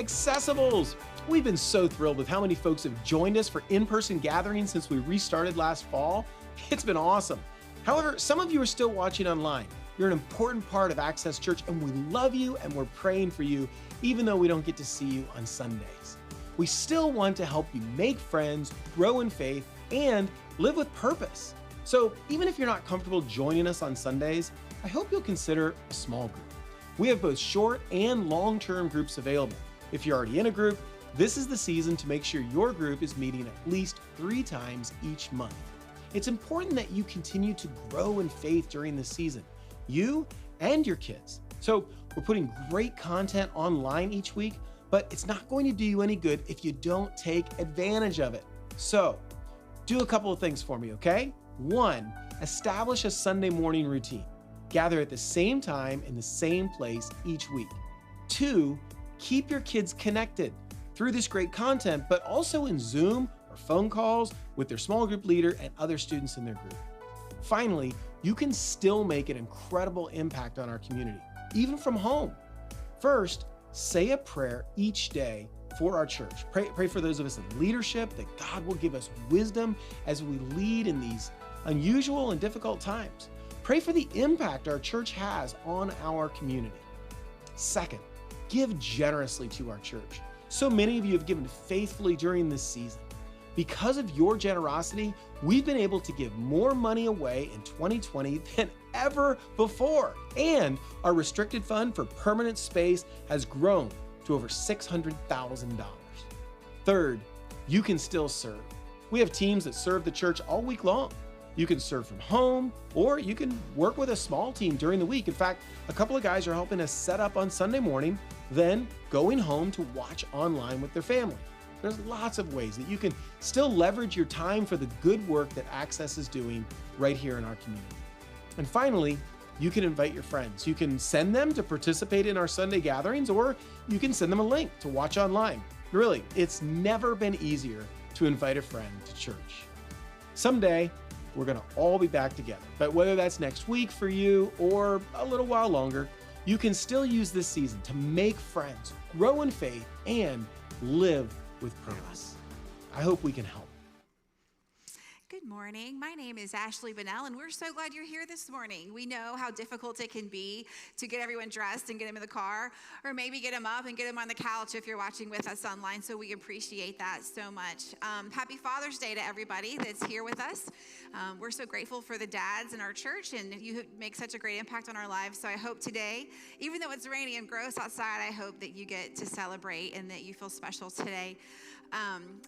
Accessibles! We've been so thrilled with how many folks have joined us for in-person gatherings since we restarted last fall. It's been awesome. However, some of you are still watching online. You're an important part of Access Church, and we love you and we're praying for you, even though we don't get to see you on Sundays. We still want to help you make friends, grow in faith, and live with purpose. So even if you're not comfortable joining us on Sundays, I hope you'll consider a small group. We have both short and long-term groups available. If you're already in a group, this is the season to make sure your group is meeting at least 3 times each month. It's important that you continue to grow in faith during this season, you and your kids. So we're putting great content online each week, but it's not going to do you any good if you don't take advantage of it. So do a couple of things for me, okay? 1, establish a Sunday morning routine. Gather at the same time in the same place each week. 2, keep your kids connected through this great content, but also in Zoom or phone calls with their small group leader and other students in their group. Finally, you can still make an incredible impact on our community, even from home. First, say a prayer each day for our church. Pray for those of us in leadership that God will give us wisdom as we lead in these unusual and difficult times. Pray for the impact our church has on our community. Second, give generously to our church. So many of you have given faithfully during this season. Because of your generosity, we've been able to give more money away in 2020 than ever before. And our restricted fund for permanent space has grown to over $600,000. Third, you can still serve. We have teams that serve the church all week long. You can serve from home, or you can work with a small team during the week. In fact, a couple of guys are helping us set up on Sunday morning, then going home to watch online with their family. There's lots of ways that you can still leverage your time for the good work that Access is doing right here in our community. And finally, you can invite your friends. You can send them to participate in our Sunday gatherings, or you can send them a link to watch online. Really, it's never been easier to invite a friend to church. Someday, we're gonna all be back together. But whether that's next week for you or a little while longer, you can still use this season to make friends, grow in faith, and live with purpose. I hope we can help. Good morning. My name is Ashley Bonnell, and we're so glad you're here this morning. We know how difficult it can be to get everyone dressed and get them in the car, or maybe get them up and get them on the couch if you're watching with us online, so we appreciate that so much. Happy Father's Day to everybody that's here with us. We're so grateful for the dads in our church, and you make such a great impact on our lives. So I hope today, even though it's rainy and gross outside, I hope that you get to celebrate and that you feel special today.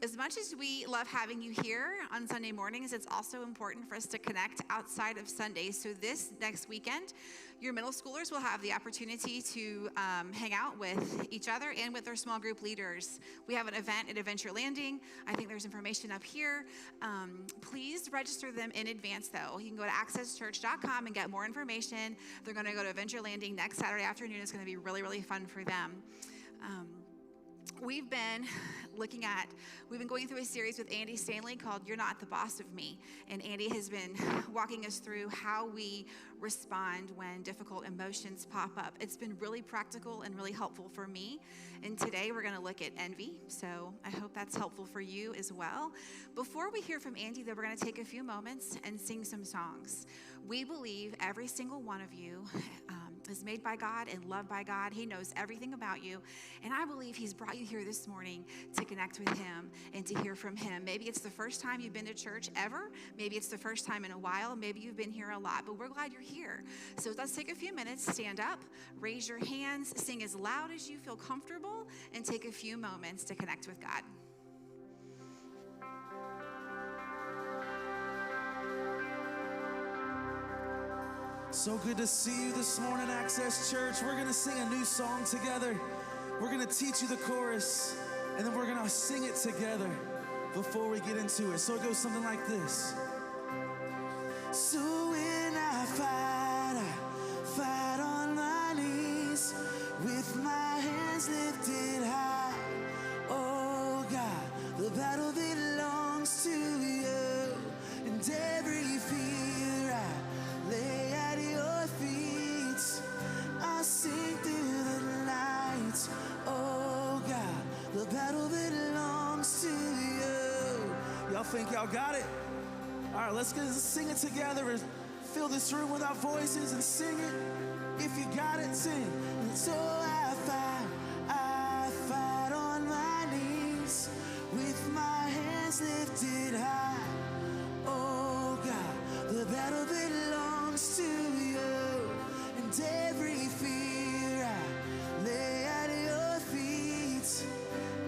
As much as we love having you here on Sunday mornings, it's also important for us to connect outside of Sundays. So this next weekend, your middle schoolers will have the opportunity to hang out with each other and with their small group leaders. We have an event at Adventure Landing. I think there's information up here. Please register them in advance, though. You can go to accesschurch.com and get more information. They're going to go to Adventure Landing next Saturday afternoon. It's going to be really, really fun for them. We've been going through a series with Andy Stanley called You're Not the Boss of Me. And Andy has been walking us through how we respond when difficult emotions pop up. It's been really practical and really helpful for me. And today we're going to look at envy. So I hope that's helpful for you as well. Before we hear from Andy, though, we're going to take a few moments and sing some songs. We believe every single one of you is made by God and loved by God. He knows everything about you. And I believe he's brought you here this morning to connect with him and to hear from him. Maybe it's the first time you've been to church ever. Maybe it's the first time in a while. Maybe you've been here a lot, but we're glad you're here. So let's take a few minutes, stand up, raise your hands, sing as loud as you feel comfortable, and take a few moments to connect with God. So good to see you this morning, Access Church. We're going to sing a new song together. We're going to teach you the chorus, and then we're going to sing it together before we get into it. So it goes something like this. So when I fight on my knees with my hands lifted high. Oh God, the battle belongs to you, and every fear I lay at your feet. I'll sing through the night. Oh God, The battle belongs to you. Y'all think y'all got it? All right, let's sing it together and fill this room with our voices and sing it. If you got it, sing. And so I fight on my knees with my hands lifted high. Oh God, the battle belongs to you, and every fear I lay at your feet.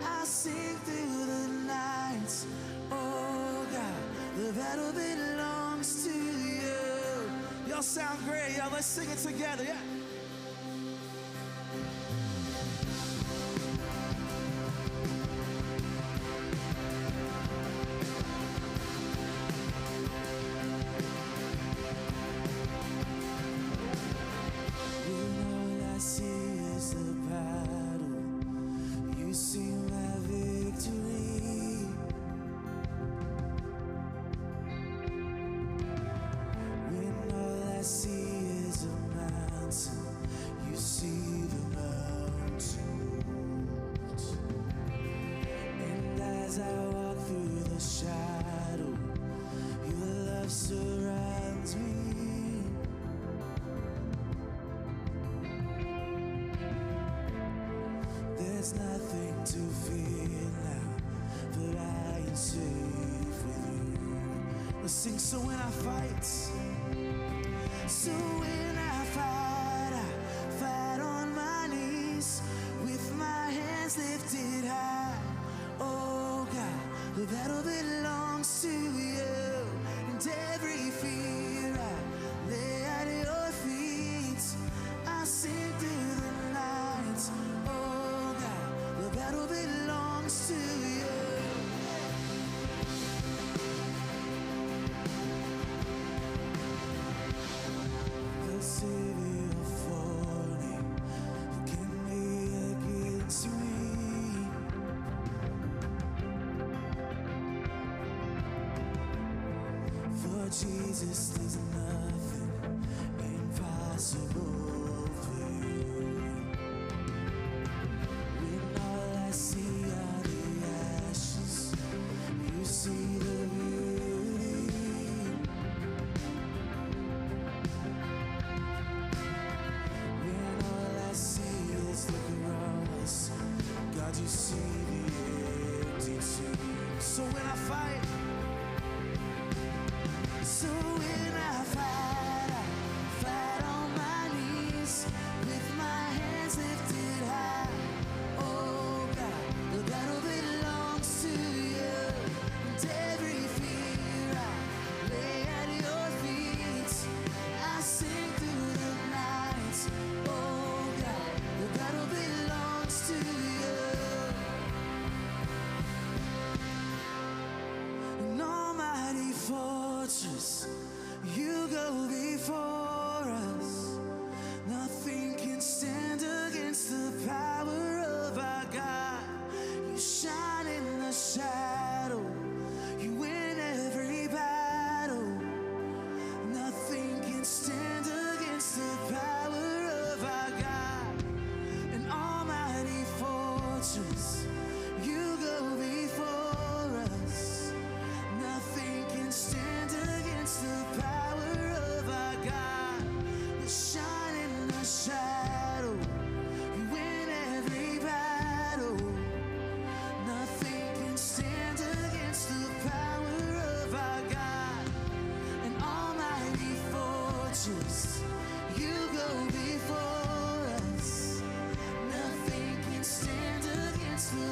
I sing through the night. Oh God, the battle belongs to you. Y'all sound great, y'all. Let's sing it together, yeah. There's nothing to fear now, but I am safe with you. Let's sing. So when I fight, I fight on my knees with my hands lifted high. Oh God, the battle belongs to you, and every fear I lay at your feet. I sing through the night. Oh God, the battle belongs to you. The Savior for me, who can be against me? For Jesus, there's nothing impossible for you. When all I see are the ashes, you see the beauty. When all I see is the cross, God, you see the empty tomb. So when I fight, I fight on my knees with my hands lifted high. Oh God, the battle belongs to you, and every fear I lay at your feet. I sing through the night. Oh God, the battle belongs to you. An almighty fortress, you go before us. Nothing can stand against the power of our God. You shine in the shadow, you win every battle. Nothing can stand against the power of our God. An almighty fortress, you go before us. Nothing can stand against the power of our God. You shine in the shadow, you win every battle. Nothing can stand against the power of our God. An almighty fortress, you go before us. Nothing can stand against the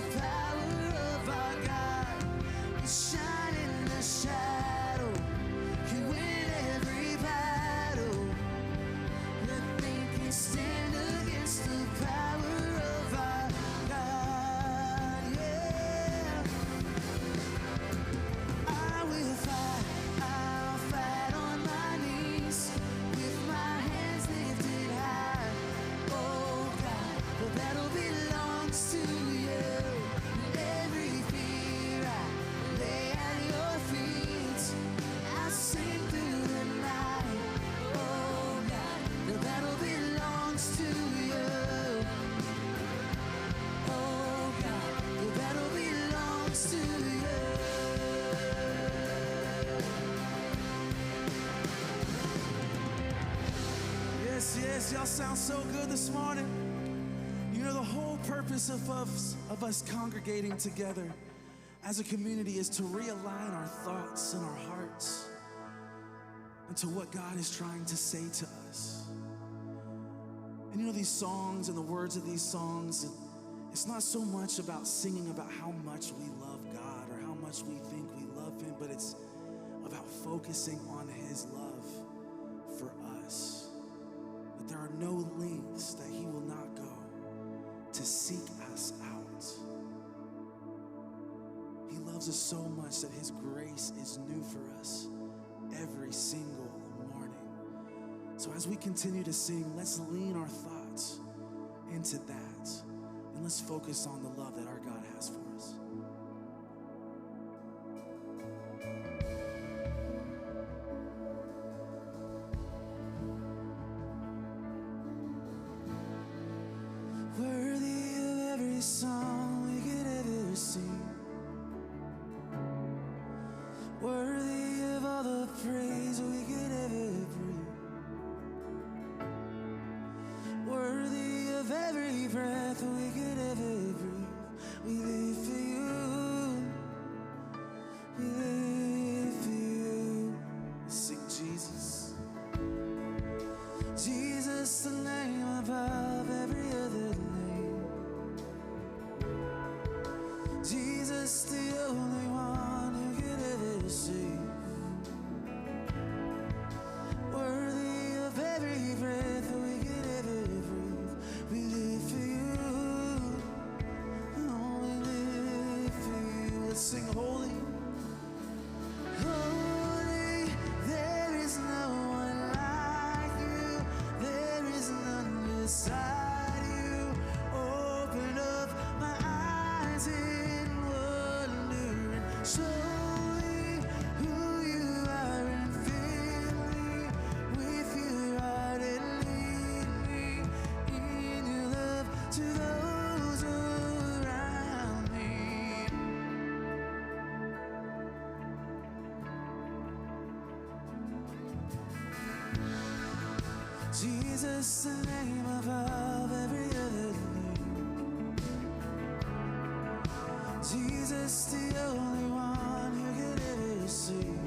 this. Y'all sound so good this morning. You know, the whole purpose of us congregating together as a community is to realign our thoughts and our hearts into what God is trying to say to us. And you know, these songs and the words of these songs, it's not so much about singing about how much we love God or how much we think we love him, but it's about focusing on his love for us. That there are no lengths that he will not go to seek us out. He loves us so much that his grace is new for us every single morning. So as we continue to sing, let's lean our thoughts into that, and let's focus on the love that our God has for us. Worthy of every song we could ever sing, worthy of all the praise we could ever bring, worthy of every breath we could ever breathe. We live for you, we live for you. Sing Jesus. Jesus, the name above every other name. Jesus, the only one who could ever save. Worthy of every breath we could ever breathe. We live for you. Oh, we live for you. Let's sing holy. Holy, there is no one like you. There is none beside you. Open up my eyes in wonder and show me who you are, and fill me with your heart and lead me in your love to those around me. Jesus, the name above every other name. Jesus, the only one who could ever save.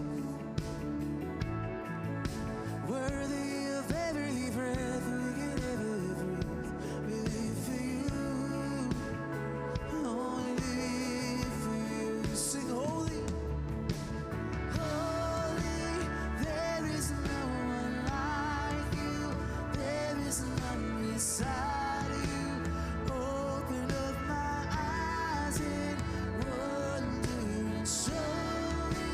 Worthy of every breath we could ever breathe. We live for you. Oh, we live for you. Sing holy. Holy, there is no one like you. There is none beside you. Open up my eyes in wonder and show me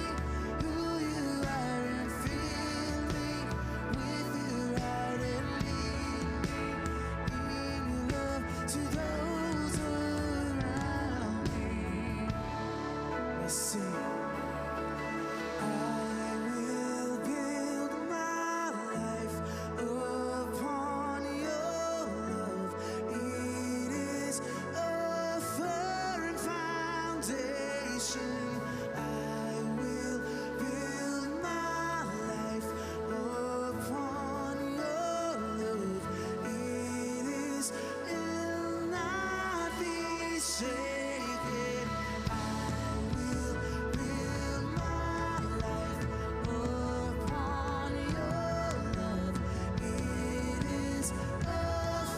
who you are, and fill me with your heart and lead me in your love to those around me. Let's sing. I will build my life upon your love. It is a firm foundation. I will build my life upon your love. It is not be shaken. I will build my life upon your love. It is a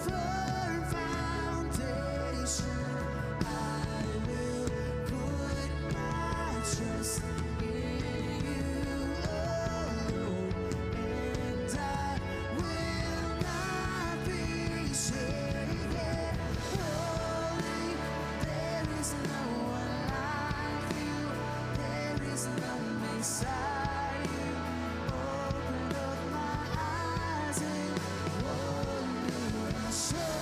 firm foundation. I will put my trust in you alone, and I will not be shaken. Holy, there is no one like you. There is none beside you. Open up my eyes and wonder and show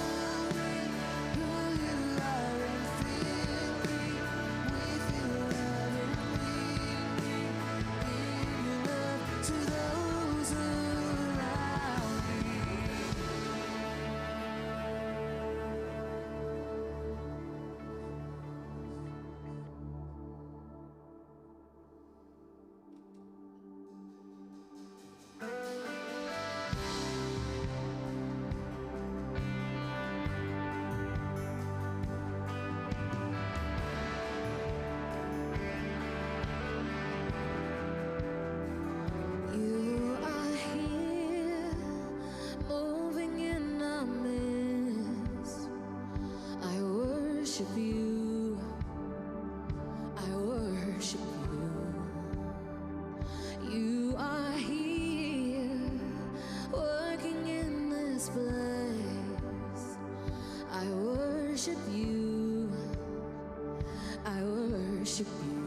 me who you are, and fill me with your love and lead me in your love to those around me. worship you. I worship you. You are here, working in this place. I worship you. I worship you.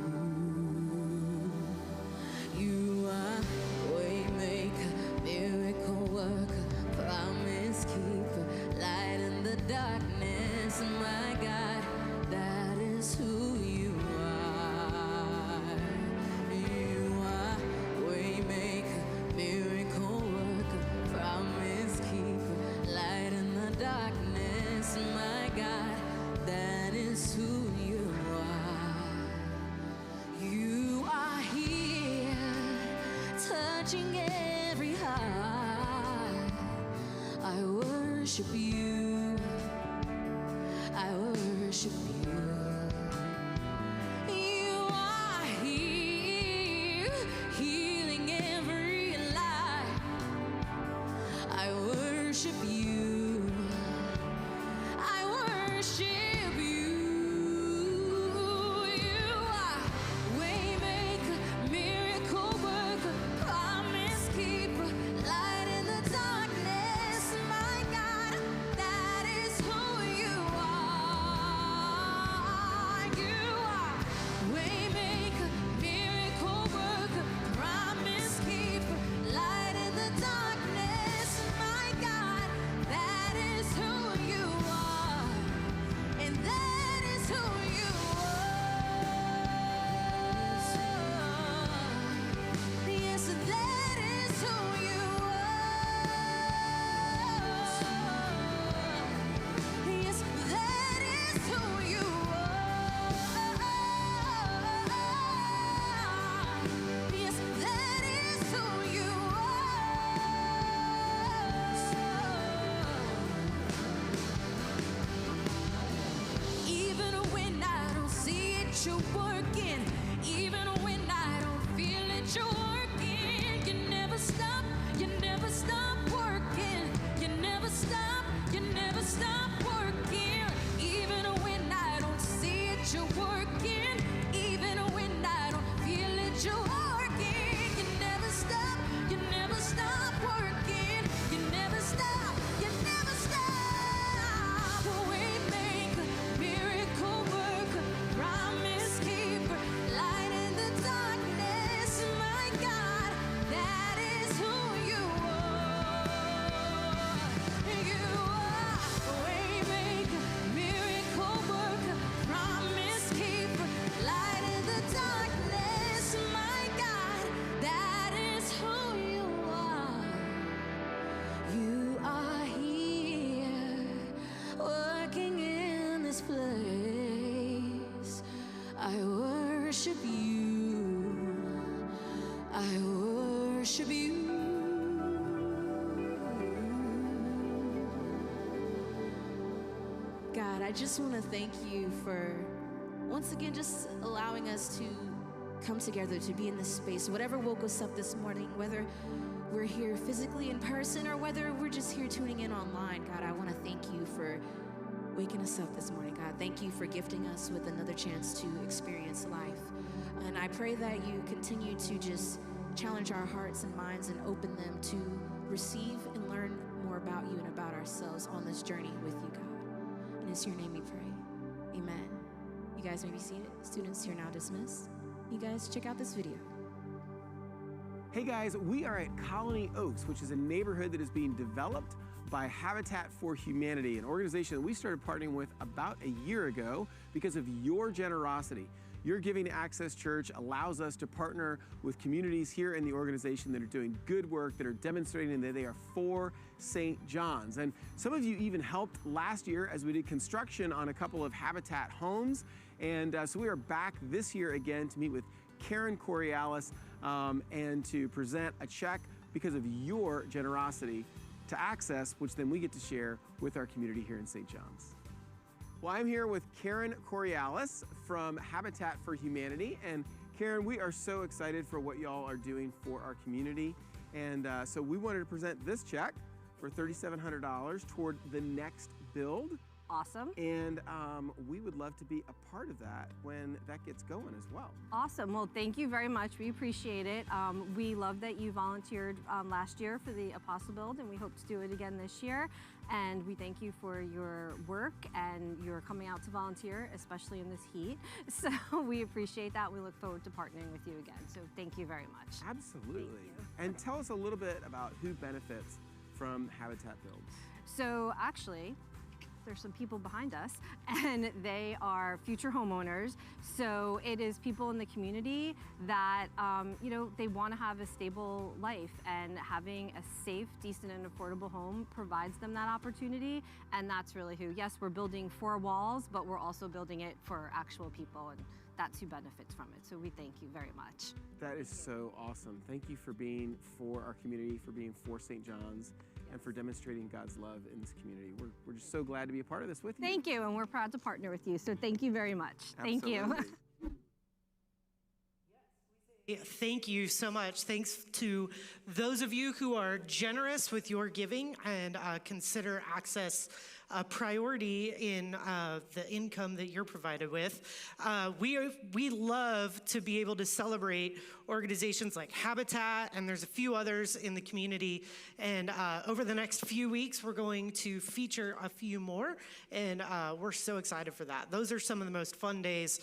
You are waymaker, miracle worker, promise keeper, light in the darkness. My God, that is who you are. You are waymaker, miracle worker, promise keeper, light in the darkness. My God, that is who you are. You are here, touching every heart. I worship you. I worship you. You are here, healing every life. I worship you. I worship you. You are waymaker, miracle worker, promise keeper, light in the darkness. My God, that is who you are. You are waymaker, miracle worker, promise keeper, light in the darkness. My God, that is who you are. And that is who you are. Yes, that is who you are. Yes, that is who you are. Yes, that is who you are. Even when I don't see it, you're working. Even when I don't feel it, you're working. You never stop working. You never stop working. Even when I don't see it, you're working. Even when I don't feel it, you're working. You never stop working. You never stop. Waymaker, miracle worker, promise keeper, light in the darkness. My God, that is who you are. You are waymaker, miracle worker, promise keeper, light in the darkness. My God, that is who you are. You are here, working in this place. I worship you. I worship you. God, I just want to thank you for once again just allowing us to come together to be in this space. Whatever woke us up this morning, whether we're here physically in person or whether we're just here tuning in online, God, I want to thank you for waking us up this morning, God. Thank you for gifting us with another chance to experience life. And I pray that you continue to just challenge our hearts and minds and open them to receive and learn more about you and about ourselves on this journey with you, God. And it's your name we pray. Amen. You guys may be seated. Students, you're now dismissed. You guys check out this video. Hey guys, we are at Colony Oaks, which is a neighborhood that is being developed by Habitat for Humanity, an organization that we started partnering with about a year ago because of your generosity. Your giving to Access Church allows us to partner with communities here in the organization that are doing good work, that are demonstrating that they are for St. John's. And some of you even helped last year as we did construction on a couple of Habitat homes. And so we are back this year again to meet with Karen Coriolis and to present a check because of your generosity to Access, which then we get to share with our community here in St. John's. Well, I'm here with Karen Coriolis from Habitat for Humanity. And Karen, we are so excited for what y'all are doing for our community. And so we wanted to present this check for $3,700 toward the next build Awesome. And we would love to be a part of that when that gets going as well. Awesome. Well, thank you very much. We appreciate it. We love that you volunteered last year for the Apostle Build, and we hope to do it again this year. And we thank you for your work and your coming out to volunteer, especially in this heat. So we appreciate that. We look forward to partnering with you again. So thank you very much. Absolutely. And tell us a little bit about who benefits from Habitat Builds. So actually, there's some people behind us, and they are future homeowners. So it is people in the community that, they want to have a stable life, and having a safe, decent, and affordable home provides them that opportunity. And that's really who, yes, we're building 4 walls, but we're also building it for actual people, and that's who benefits from it. So we thank you very much. That is so awesome. Thank you for being for our community, for being for St. John's, and for demonstrating God's love in this community. We're just so glad to be a part of this with you. Thank you, and we're proud to partner with you. So thank you very much. Thank you. Thank you so much. Thanks to those of you who are generous with your giving and consider access a priority in the income that you're provided with. We love to be able to celebrate organizations like Habitat, and there's a few others in the community. And over the next few weeks, we're going to feature a few more, and we're so excited for that. Those are some of the most fun days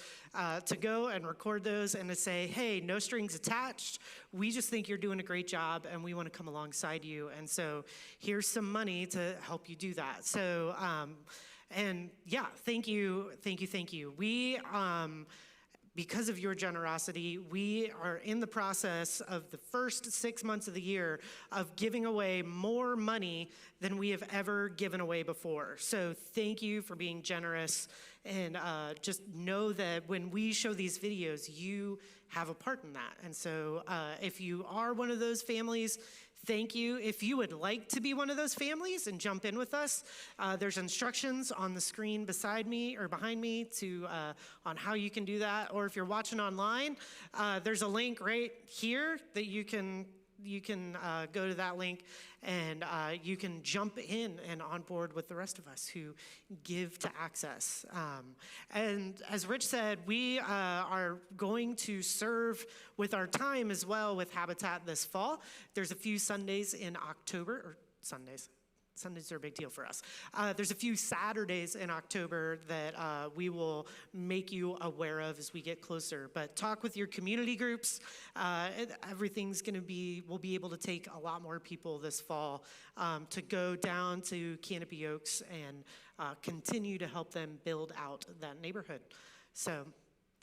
to go and record those and to say, hey, no strings attached. We just think you're doing a great job, and we want to come alongside you. And so here's some money to help you do that. So, and yeah, thank you. We, because of your generosity, we are in the process of the first 6 months of the year of giving away more money than we have ever given away before. So thank you for being generous, and just know that when we show these videos, you have a part in that. And so if you are one of those families, thank you. If you would like to be one of those families and jump in with us, there's instructions on the screen beside me or behind me on how you can do that. Or if you're watching online, there's a link right here that you can go to that link, and you can jump in and on board with the rest of us who give to Access. And as Rich said, we are going to serve with our time as well with Habitat this fall. There's a few Sundays in October, or Sundays are a big deal for us. There's a few Saturdays in October that we will make you aware of as we get closer. But talk with your community groups. Everything's going to be, we'll be able to take a lot more people this fall to go down to Canopy Oaks and continue to help them build out that neighborhood. So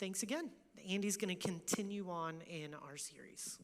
thanks again. Andy's going to continue on in our series.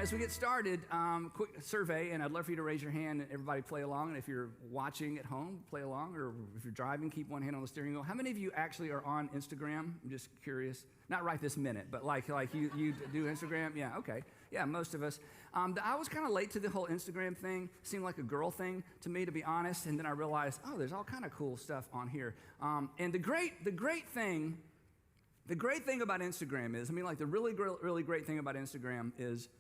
As we get started, quick survey, and I'd love for you to raise your hand and everybody play along. And if you're watching at home, play along, or if you're driving, keep one hand on the steering wheel. How many of you actually are on Instagram? I'm just curious. Not right this minute, but like you do Instagram? Yeah, okay. Yeah, most of us. I was kind of late to the whole Instagram thing. Seemed like a girl thing to me, to be honest. And then I realized, oh, there's all kind of cool stuff on here. And the great thing about Instagram is, the really great thing about Instagram is,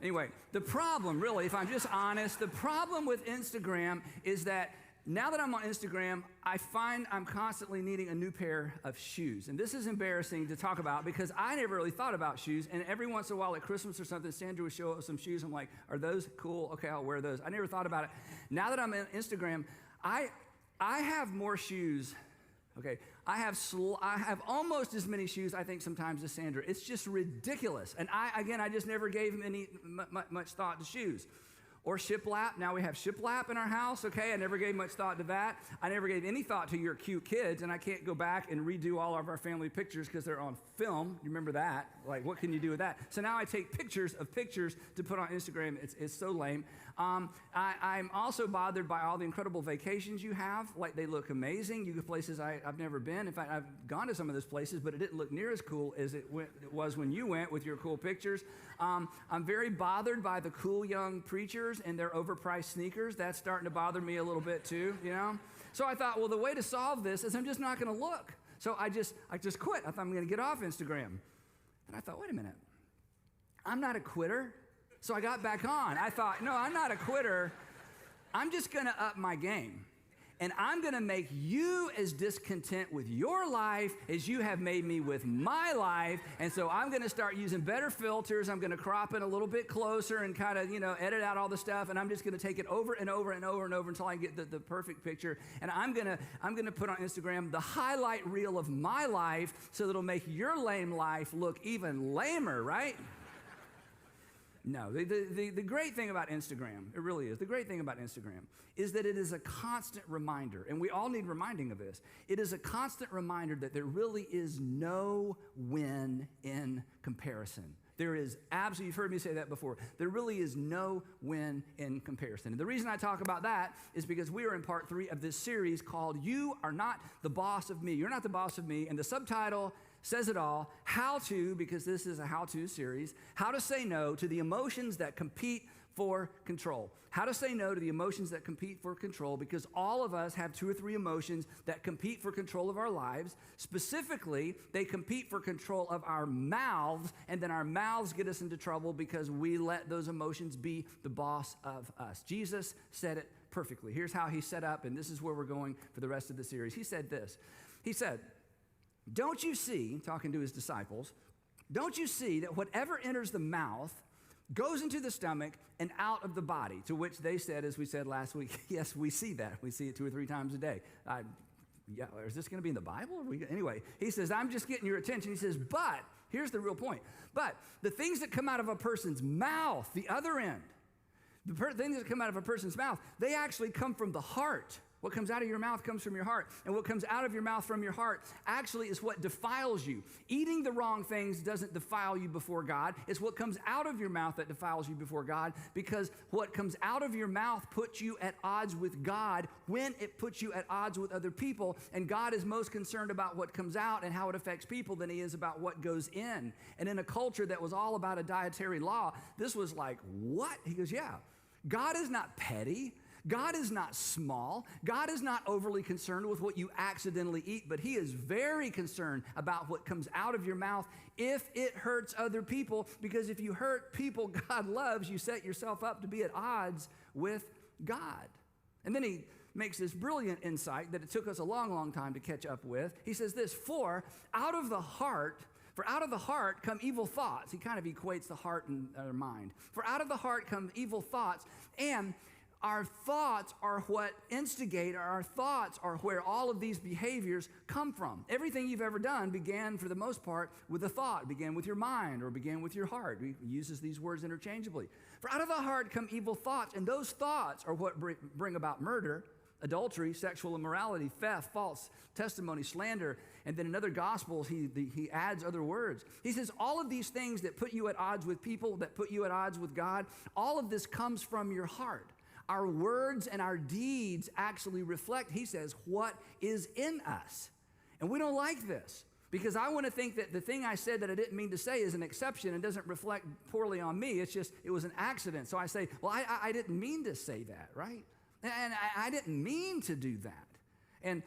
anyway, the problem, really, if I'm just honest, the problem with Instagram is that now that I'm on Instagram, I find I'm constantly needing a new pair of shoes. And this is embarrassing to talk about because I never really thought about shoes. And every once in a while at Christmas or something, Sandra would show us some shoes. I'm like, are those cool? Okay, I'll wear those. I never thought about it. Now that I'm on Instagram, I have more shoes Okay, I have almost as many shoes, I think, sometimes as Sandra. It's just ridiculous. And I just never gave much thought to shoes. Or shiplap. Now we have shiplap in our house, okay? I never gave much thought to that. I never gave any thought to your cute kids, and I can't go back and redo all of our family pictures because they're on film. You remember that? Like, what can you do with that? So now I take pictures of pictures to put on Instagram. It's so lame. I'm also bothered by all the incredible vacations you have. Like, they look amazing. You go places I've never been. In fact, I've gone to some of those places, but it didn't look near as cool as it was when you went with your cool pictures. I'm very bothered by the cool young preachers and their overpriced sneakers. That's starting to bother me a little bit too, you know? So I thought, well, the way to solve this is I'm just not going to look. So I just quit. I thought I'm going to get off Instagram. And I thought, wait a minute. I'm not a quitter. So I got back on. I thought, no, I'm not a quitter. I'm just going to up my game. And I'm going to make you as discontent with your life as you have made me with my life. And so I'm going to start using better filters. I'm going to crop it a little bit closer and kind of, edit out all the stuff. And I'm just going to take it over and over and over and over until I get the perfect picture. And I'm going to put on Instagram the highlight reel of my life so that it'll make your lame life look even lamer, right? No, the great thing about Instagram, it really is, the great thing about Instagram is that it is a constant reminder, and we all need reminding of this. It is a constant reminder that there really is no win in comparison. There is absolutely, you've heard me say that before, there really is no win in comparison. And the reason I talk about that is because we are in part 3 of this series called You Are Not the Boss of Me. You're not the boss of me, and the subtitle says it all, how to, because this is a how-to series, how to say no to the emotions that compete for control. How to say no to the emotions that compete for control, because all of us have 2 or 3 emotions that compete for control of our lives. Specifically, they compete for control of our mouths, and then our mouths get us into trouble because we let those emotions be the boss of us. Jesus said it perfectly. Here's how he set up, and this is where we're going for the rest of the series. He said this. He said, don't you see, talking to his disciples, don't you see that whatever enters the mouth goes into the stomach and out of the body? To which they said, as we said last week, yes, we see that. We see it 2 or 3 times a day. Is this going to be in the Bible? Anyway, he says, I'm just getting your attention. He says, but, here's the real point, but the things that come out of a person's mouth, the other end, things that come out of a person's mouth, they actually come from the heart. What comes out of your mouth comes from your heart. And what comes out of your mouth from your heart actually is what defiles you. Eating the wrong things doesn't defile you before God. It's what comes out of your mouth that defiles you before God, because what comes out of your mouth puts you at odds with God when it puts you at odds with other people. And God is most concerned about what comes out and how it affects people than he is about what goes in. And in a culture that was all about a dietary law, this was like, what? He goes, yeah, God is not petty. God is not small. God is not overly concerned with what you accidentally eat, but he is very concerned about what comes out of your mouth if it hurts other people, because if you hurt people God loves, you set yourself up to be at odds with God. And then he makes this brilliant insight that it took us a long, long time to catch up with. He says this, for out of the heart come evil thoughts. He kind of equates the heart and our mind. For out of the heart come evil thoughts, and our thoughts are what instigate, or our thoughts are where all of these behaviors come from. Everything you've ever done began, for the most part, with a thought. It began with your mind or began with your heart. He uses these words interchangeably. For out of the heart come evil thoughts, and those thoughts are what bring about murder, adultery, sexual immorality, theft, false testimony, slander. And then in other gospels, he adds other words. He says all of these things that put you at odds with people, that put you at odds with God, all of this comes from your heart. Our words and our deeds actually reflect, he says, what is in us. And we don't like this, because I want to think that the thing I said that I didn't mean to say is an exception and doesn't reflect poorly on me. It's just, it was an accident. So I say, well, I didn't mean to say that, right? And I didn't mean to do that. And,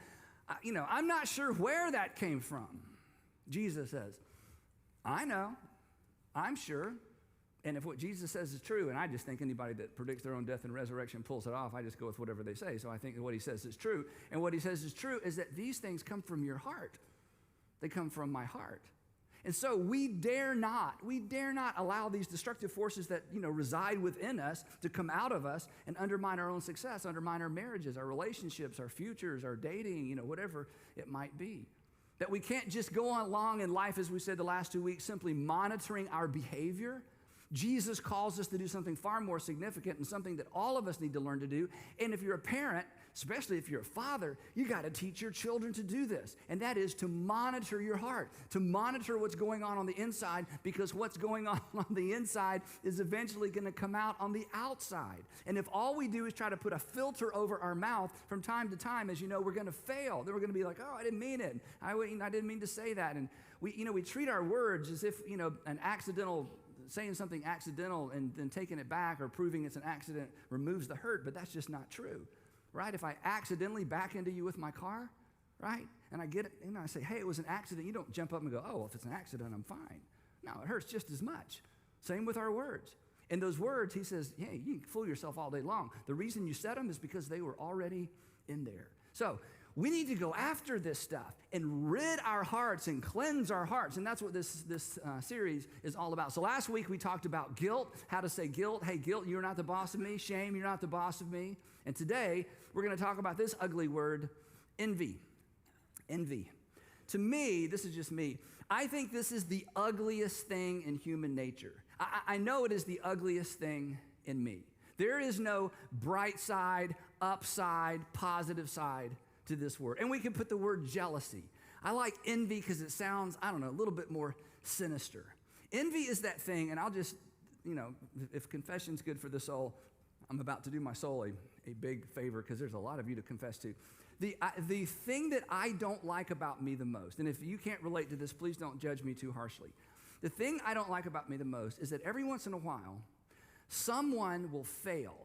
I'm not sure where that came from. Jesus says, I know, I'm sure. And if what Jesus says is true, and I just think anybody that predicts their own death and resurrection pulls it off, I just go with whatever they say. So I think that what he says is true. And what he says is true is that these things come from your heart. They come from my heart. And so we dare not allow these destructive forces that, reside within us to come out of us and undermine our own success, undermine our marriages, our relationships, our futures, our dating, whatever it might be. That we can't just go on along in life, as we said the last 2 weeks, simply monitoring our behavior. Jesus calls us to do something far more significant and something that all of us need to learn to do. And if you're a parent, especially if you're a father, you got to teach your children to do this. And that is to monitor your heart, to monitor what's going on the inside, because what's going on the inside is eventually going to come out on the outside. And if all we do is try to put a filter over our mouth from time to time, as you know, we're going to fail. Then we're going to be like, oh, I didn't mean it. I didn't mean to say that. And we treat our words as if, saying something accidental and then taking it back or proving it's an accident removes the hurt, but that's just not true, right? If I accidentally back into you with my car, right, and I get it, I say, hey, it was an accident, you don't jump up and go, oh, well, if it's an accident, I'm fine. No, it hurts just as much. Same with our words. And those words, he says, hey, you can fool yourself all day long. The reason you said them is because they were already in there. So we need to go after this stuff and rid our hearts and cleanse our hearts. And that's what this series is all about. So last week we talked about guilt, how to say guilt. Hey, guilt, you're not the boss of me. Shame, you're not the boss of me. And today we're going to talk about this ugly word, envy. Envy. To me, this is just me, I think this is the ugliest thing in human nature. I know it is the ugliest thing in me. There is no bright side, upside, positive side to this word. And we can put the word jealousy. I like envy because it sounds, a little bit more sinister. Envy is that thing, and I'll just, if confession's good for the soul, I'm about to do my soul a big favor because there's a lot of you to confess to. The thing that I don't like about me the most, and if you can't relate to this, please don't judge me too harshly. The thing I don't like about me the most is that every once in a while, someone will fail,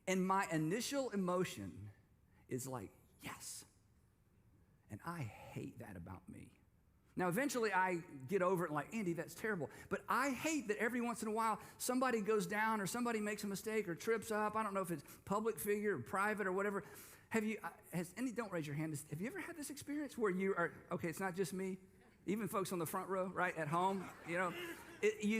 and my initial emotion is like, yes. And I hate that about me. Now, eventually I get over it and like, Andy, that's terrible. But I hate that every once in a while somebody goes down or somebody makes a mistake or trips up. I don't know if it's public figure or private or whatever. Don't raise your hand. Have you ever had this experience where you are, okay, it's not just me, even folks on the front row, right, at home,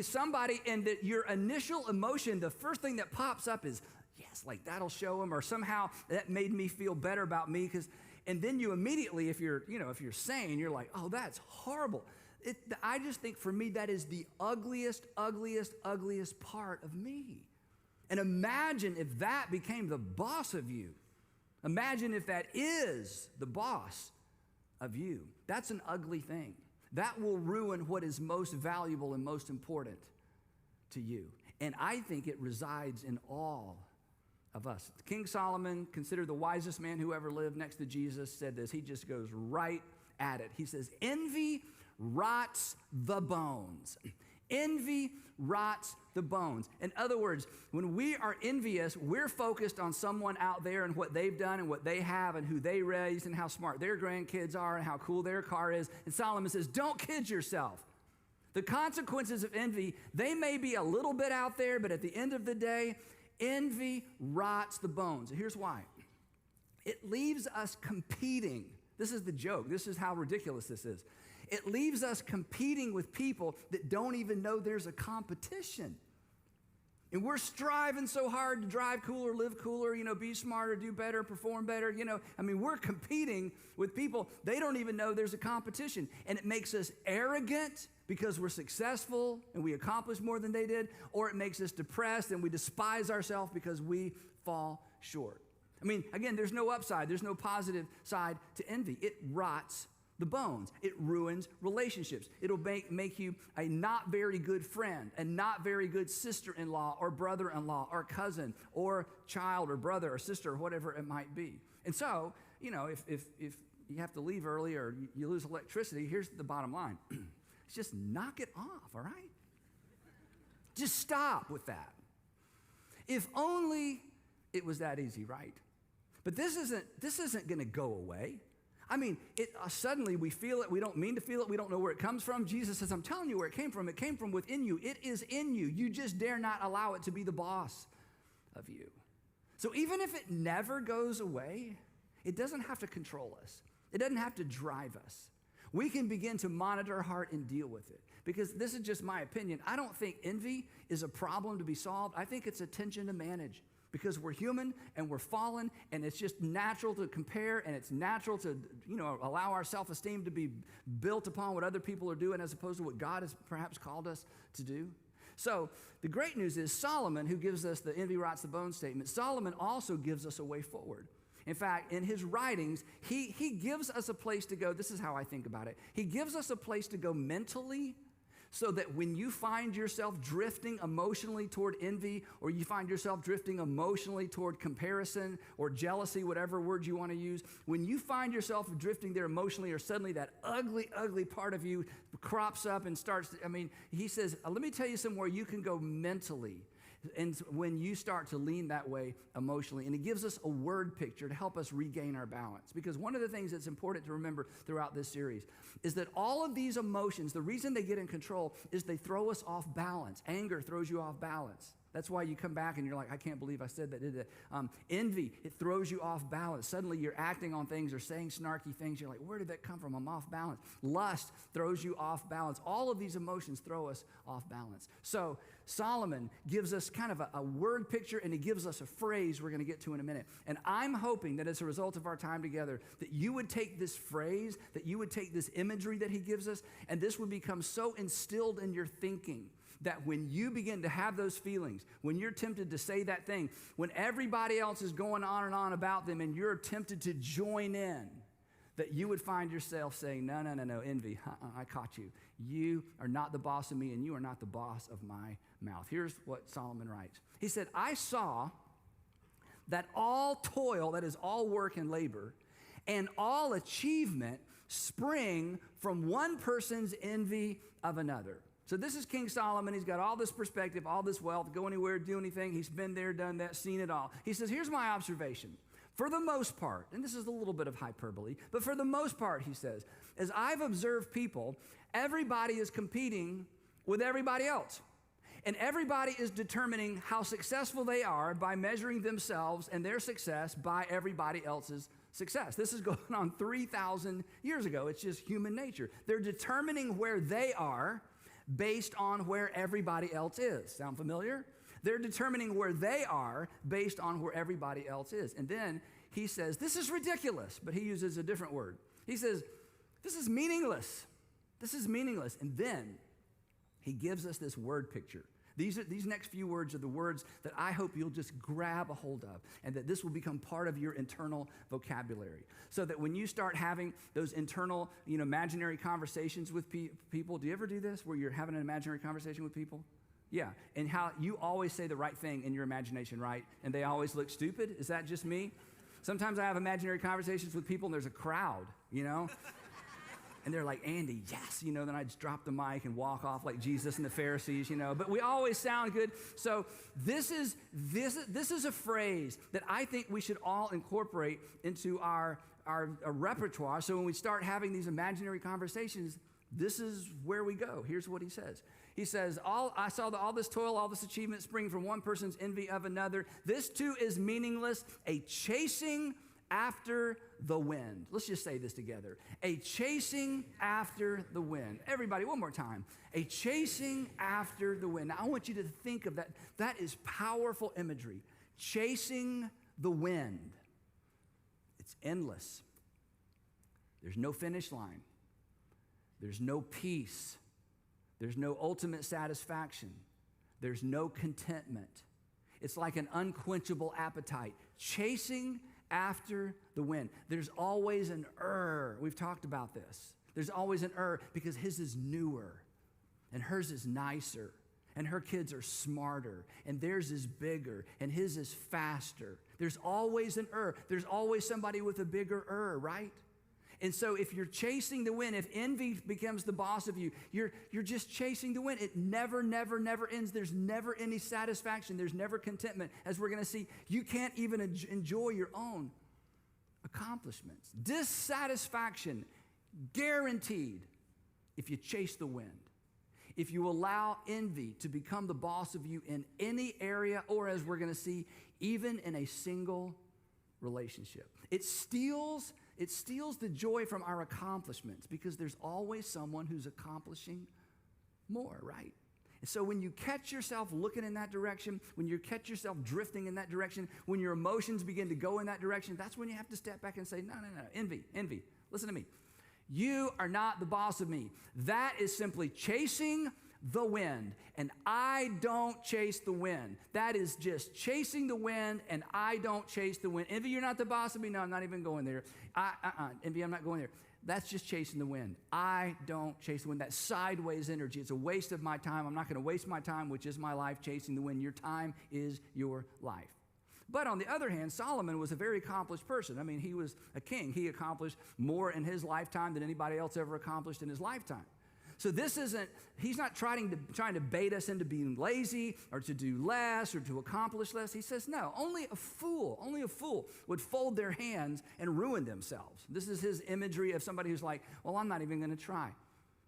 somebody, and that your initial emotion, the first thing that pops up is, yes, like that'll show them, or somehow that made me feel better about me, and then you immediately, if you're sane, you're like, oh, that's horrible. I just think for me that is the ugliest part of me. And imagine if that became the boss of you. Imagine if that is the boss of you. That's an ugly thing. That will ruin what is most valuable and most important to you. And I think it resides in all of us. King Solomon, considered the wisest man who ever lived next to Jesus, said this. He just goes right at it. He says, envy rots the bones. Envy rots the bones. In other words, when we are envious, we're focused on someone out there and what they've done and what they have and who they raised and how smart their grandkids are and how cool their car is. And Solomon says, don't kid yourself. The consequences of envy, they may be a little bit out there, but at the end of the day, envy rots the bones. Here's why. It leaves us competing. This is the joke. This is how ridiculous this is. It leaves us competing with people that don't even know there's a competition. And we're striving so hard to drive cooler, live cooler, be smarter, do better, perform better. We're competing with people. They don't even know there's a competition. And it makes us arrogant because we're successful and we accomplish more than they did, or it makes us depressed and we despise ourselves because we fall short. Again, there's no upside. There's no positive side to envy. It rots the bones. It ruins relationships. It'll make you a not very good friend, a not very good sister-in-law or brother-in-law or cousin or child or brother or sister or whatever it might be. And so, if you have to leave early or you lose electricity, here's the bottom line. Just knock it off, all right? Just stop with that. If only it was that easy, right? But this isn't going to go away. Suddenly we feel it. We don't mean to feel it. We don't know where it comes from. Jesus says, I'm telling you where it came from. It came from within you. It is in you. You just dare not allow it to be the boss of you. So even if it never goes away, it doesn't have to control us. It doesn't have to drive us. we can begin to monitor our heart and deal with it. Because this is just my opinion. I don't think envy is a problem to be solved. I think it's a tension to manage. Because we're human and we're fallen, and it's just natural to compare, and it's natural to, allow our self-esteem to be built upon what other people are doing as opposed to what God has perhaps called us to do. So the great news is Solomon, who gives us the envy rots the bone statement, Solomon also gives us a way forward. In fact, in his writings, he gives us a place to go. This is how I think about it. He gives us a place to go mentally, so that when you find yourself drifting emotionally toward envy, or you find yourself drifting emotionally toward comparison or jealousy, whatever word you want to use, when you find yourself drifting there emotionally, or suddenly that ugly, ugly part of you crops up and starts, he says, let me tell you somewhere you can go mentally. And when you start to lean that way emotionally, and he gives us a word picture to help us regain our balance. Because one of the things that's important to remember throughout this series is that all of these emotions, the reason they get in control is they throw us off balance. Anger throws you off balance. That's why you come back and you're like, I can't believe I said that, did that. Envy, it throws you off balance. Suddenly you're acting on things or saying snarky things. You're like, where did that come from? I'm off balance. Lust throws you off balance. All of these emotions throw us off balance. So Solomon gives us kind of a word picture, and he gives us a phrase we're going to get to in a minute. And I'm hoping that as a result of our time together, that you would take this phrase, that you would take this imagery that he gives us, and this would become so instilled in your thinking that when you begin to have those feelings, when you're tempted to say that thing, when everybody else is going on and on about them and you're tempted to join in, that you would find yourself saying, no, envy, I caught you. You are not the boss of me, and you are not the boss of my mouth. Here's what Solomon writes. He said, I saw that all toil, that is all work and labor, and all achievement spring from one person's envy of another. So this is King Solomon. He's got all this perspective, all this wealth, go anywhere, do anything. He's been there, done that, seen it all. He says, here's my observation. For the most part, and this is a little bit of hyperbole, but for the most part, he says, as I've observed people, everybody is competing with everybody else. And everybody is determining how successful they are by measuring themselves and their success by everybody else's success. This is going on 3,000 years ago. It's just human nature. They're determining where they are based on where everybody else is. Sound familiar? They're determining where they are based on where everybody else is. And then he says, this is ridiculous, but he uses a different word. He says, this is meaningless. This is meaningless. And then he gives us this word picture. These next few words are the words that I hope you'll just grab a hold of, and that this will become part of your internal vocabulary. So that when you start having those internal, imaginary conversations with people, do you ever do this where you're having an imaginary conversation with people? Yeah, and how you always say the right thing in your imagination, right? And they always look stupid? Is that just me? Sometimes I have imaginary conversations with people and there's a crowd, And they're like, Andy, yes, then I just drop the mic and walk off like Jesus and the Pharisees, But we always sound good. So this is a phrase that I think we should all incorporate into our repertoire. So when we start having these imaginary conversations, this is where we go. Here's what he says. He says, I saw all this toil, all this achievement spring from one person's envy of another. This too is meaningless, a chasing after the wind. Let's just say this together. A chasing after the wind. Everybody, one more time. A chasing after the wind. Now, I want you to think of that. That is powerful imagery. Chasing the wind. It's endless. There's no finish line. There's no peace. There's no ultimate satisfaction. There's no contentment. It's like an unquenchable appetite. Chasing after the wind. There's always an We've talked about this. There's always an because his is newer and hers is nicer and her kids are smarter and theirs is bigger and his is faster. There's always an There's always somebody with a bigger right? And so if you're chasing the wind, if envy becomes the boss of you, you're just chasing the wind. It never ends. There's never any satisfaction. There's never contentment. As we're going to see, you can't even enjoy your own accomplishments. Dissatisfaction, guaranteed, if you chase the wind. If you allow envy to become the boss of you in any area, or as we're going to see, even in a single relationship. It steals It steals the joy from our accomplishments because there's always someone who's accomplishing more, right? And so when you catch yourself looking in that direction, when you catch yourself drifting in that direction, when your emotions begin to go in that direction, that's when you have to step back and say, no, envy, listen to me. You are not the boss of me. That is simply chasing the wind, and I don't chase the wind. That is just chasing the wind, and I don't chase the wind. Envy, you're not the boss of me. No, I'm not even going there. Envy, I'm not going there. That's just chasing the wind. I don't chase the wind. That's sideways energy. It's a waste of my time. I'm not going to waste my time, which is my life, chasing the wind. Your time is your life. But on the other hand, Solomon was a very accomplished person. I mean, he was a king. He accomplished more in his lifetime than anybody else ever accomplished in his lifetime. So he's not trying to bait us into being lazy or to do less or to accomplish less. He says, no, only a fool would fold their hands and ruin themselves. This is his imagery of somebody who's like, well, I'm not even going to try.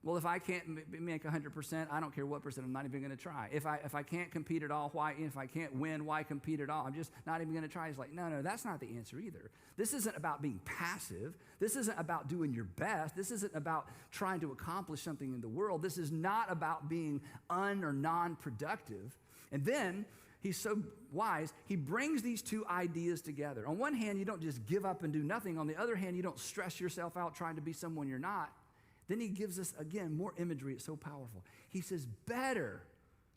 Well, if I can't make 100%, I don't care what percent, I'm not even going to try. If I can't compete at all, why? If I can't win, why compete at all? I'm just not even going to try. He's like, no, that's not the answer either. This isn't about being passive. This isn't about doing your best. This isn't about trying to accomplish something in the world. This is not about being or non-productive. And then he's so wise, he brings these two ideas together. On one hand, you don't just give up and do nothing. On the other hand, you don't stress yourself out trying to be someone you're not. Then he gives us, again, more imagery. It's so powerful. He says, better.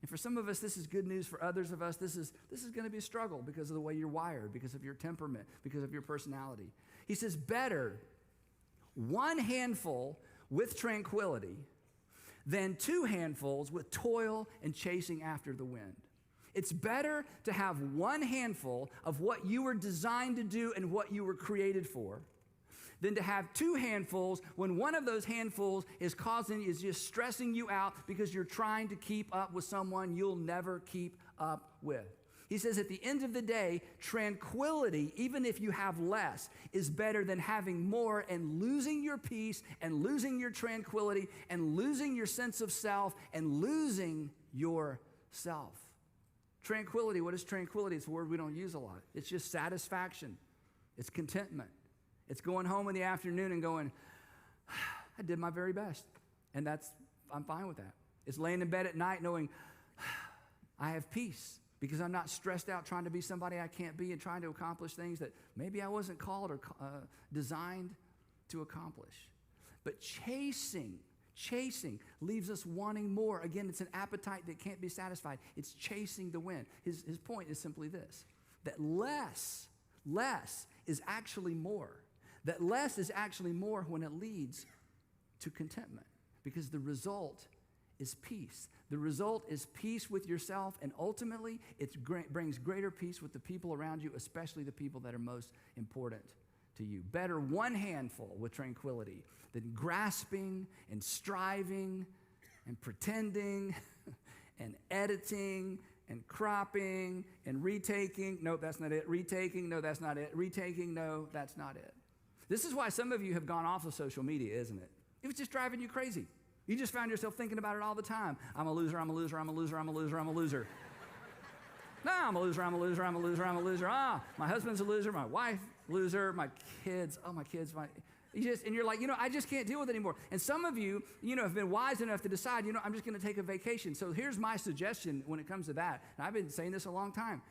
And for some of us, this is good news. For others of us, this is going to be a struggle because of the way you're wired, because of your temperament, because of your personality. He says, better one handful with tranquility than two handfuls with toil and chasing after the wind. It's better to have one handful of what you were designed to do and what you were created for than to have two handfuls when one of those handfuls is just stressing you out because you're trying to keep up with someone you'll never keep up with. He says at the end of the day, tranquility, even if you have less, is better than having more and losing your peace and losing your tranquility and losing your sense of self and losing yourself. Tranquility, what is tranquility? It's a word we don't use a lot. It's just satisfaction. It's contentment. It's going home in the afternoon and going, I did my very best. And I'm fine with that. It's laying in bed at night knowing I have peace because I'm not stressed out trying to be somebody I can't be and trying to accomplish things that maybe I wasn't called or designed to accomplish. But chasing leaves us wanting more. Again, it's an appetite that can't be satisfied. It's chasing the wind. His point is simply this, that less is actually more. That less is actually more when it leads to contentment because the result is peace. The result is peace with yourself, and ultimately it brings greater peace with the people around you, especially the people that are most important to you. Better one handful with tranquility than grasping and striving and pretending and editing and cropping and retaking. Nope, that's not it. Retaking. No, that's not it. Retaking. No, that's not it. This is why some of you have gone off of social media, isn't it? It was just driving you crazy. You just found yourself thinking about it all the time. I'm a loser, I'm a loser, I'm a loser, I'm a loser, I'm a loser. No, I'm a loser, I'm a loser, I'm a loser, I'm a loser. My husband's a loser, my wife, loser, my kids, and you're like, I just can't deal with it anymore. And some of you, have been wise enough to decide, I'm just going to take a vacation. So here's my suggestion when it comes to that. And I've been saying this a long time.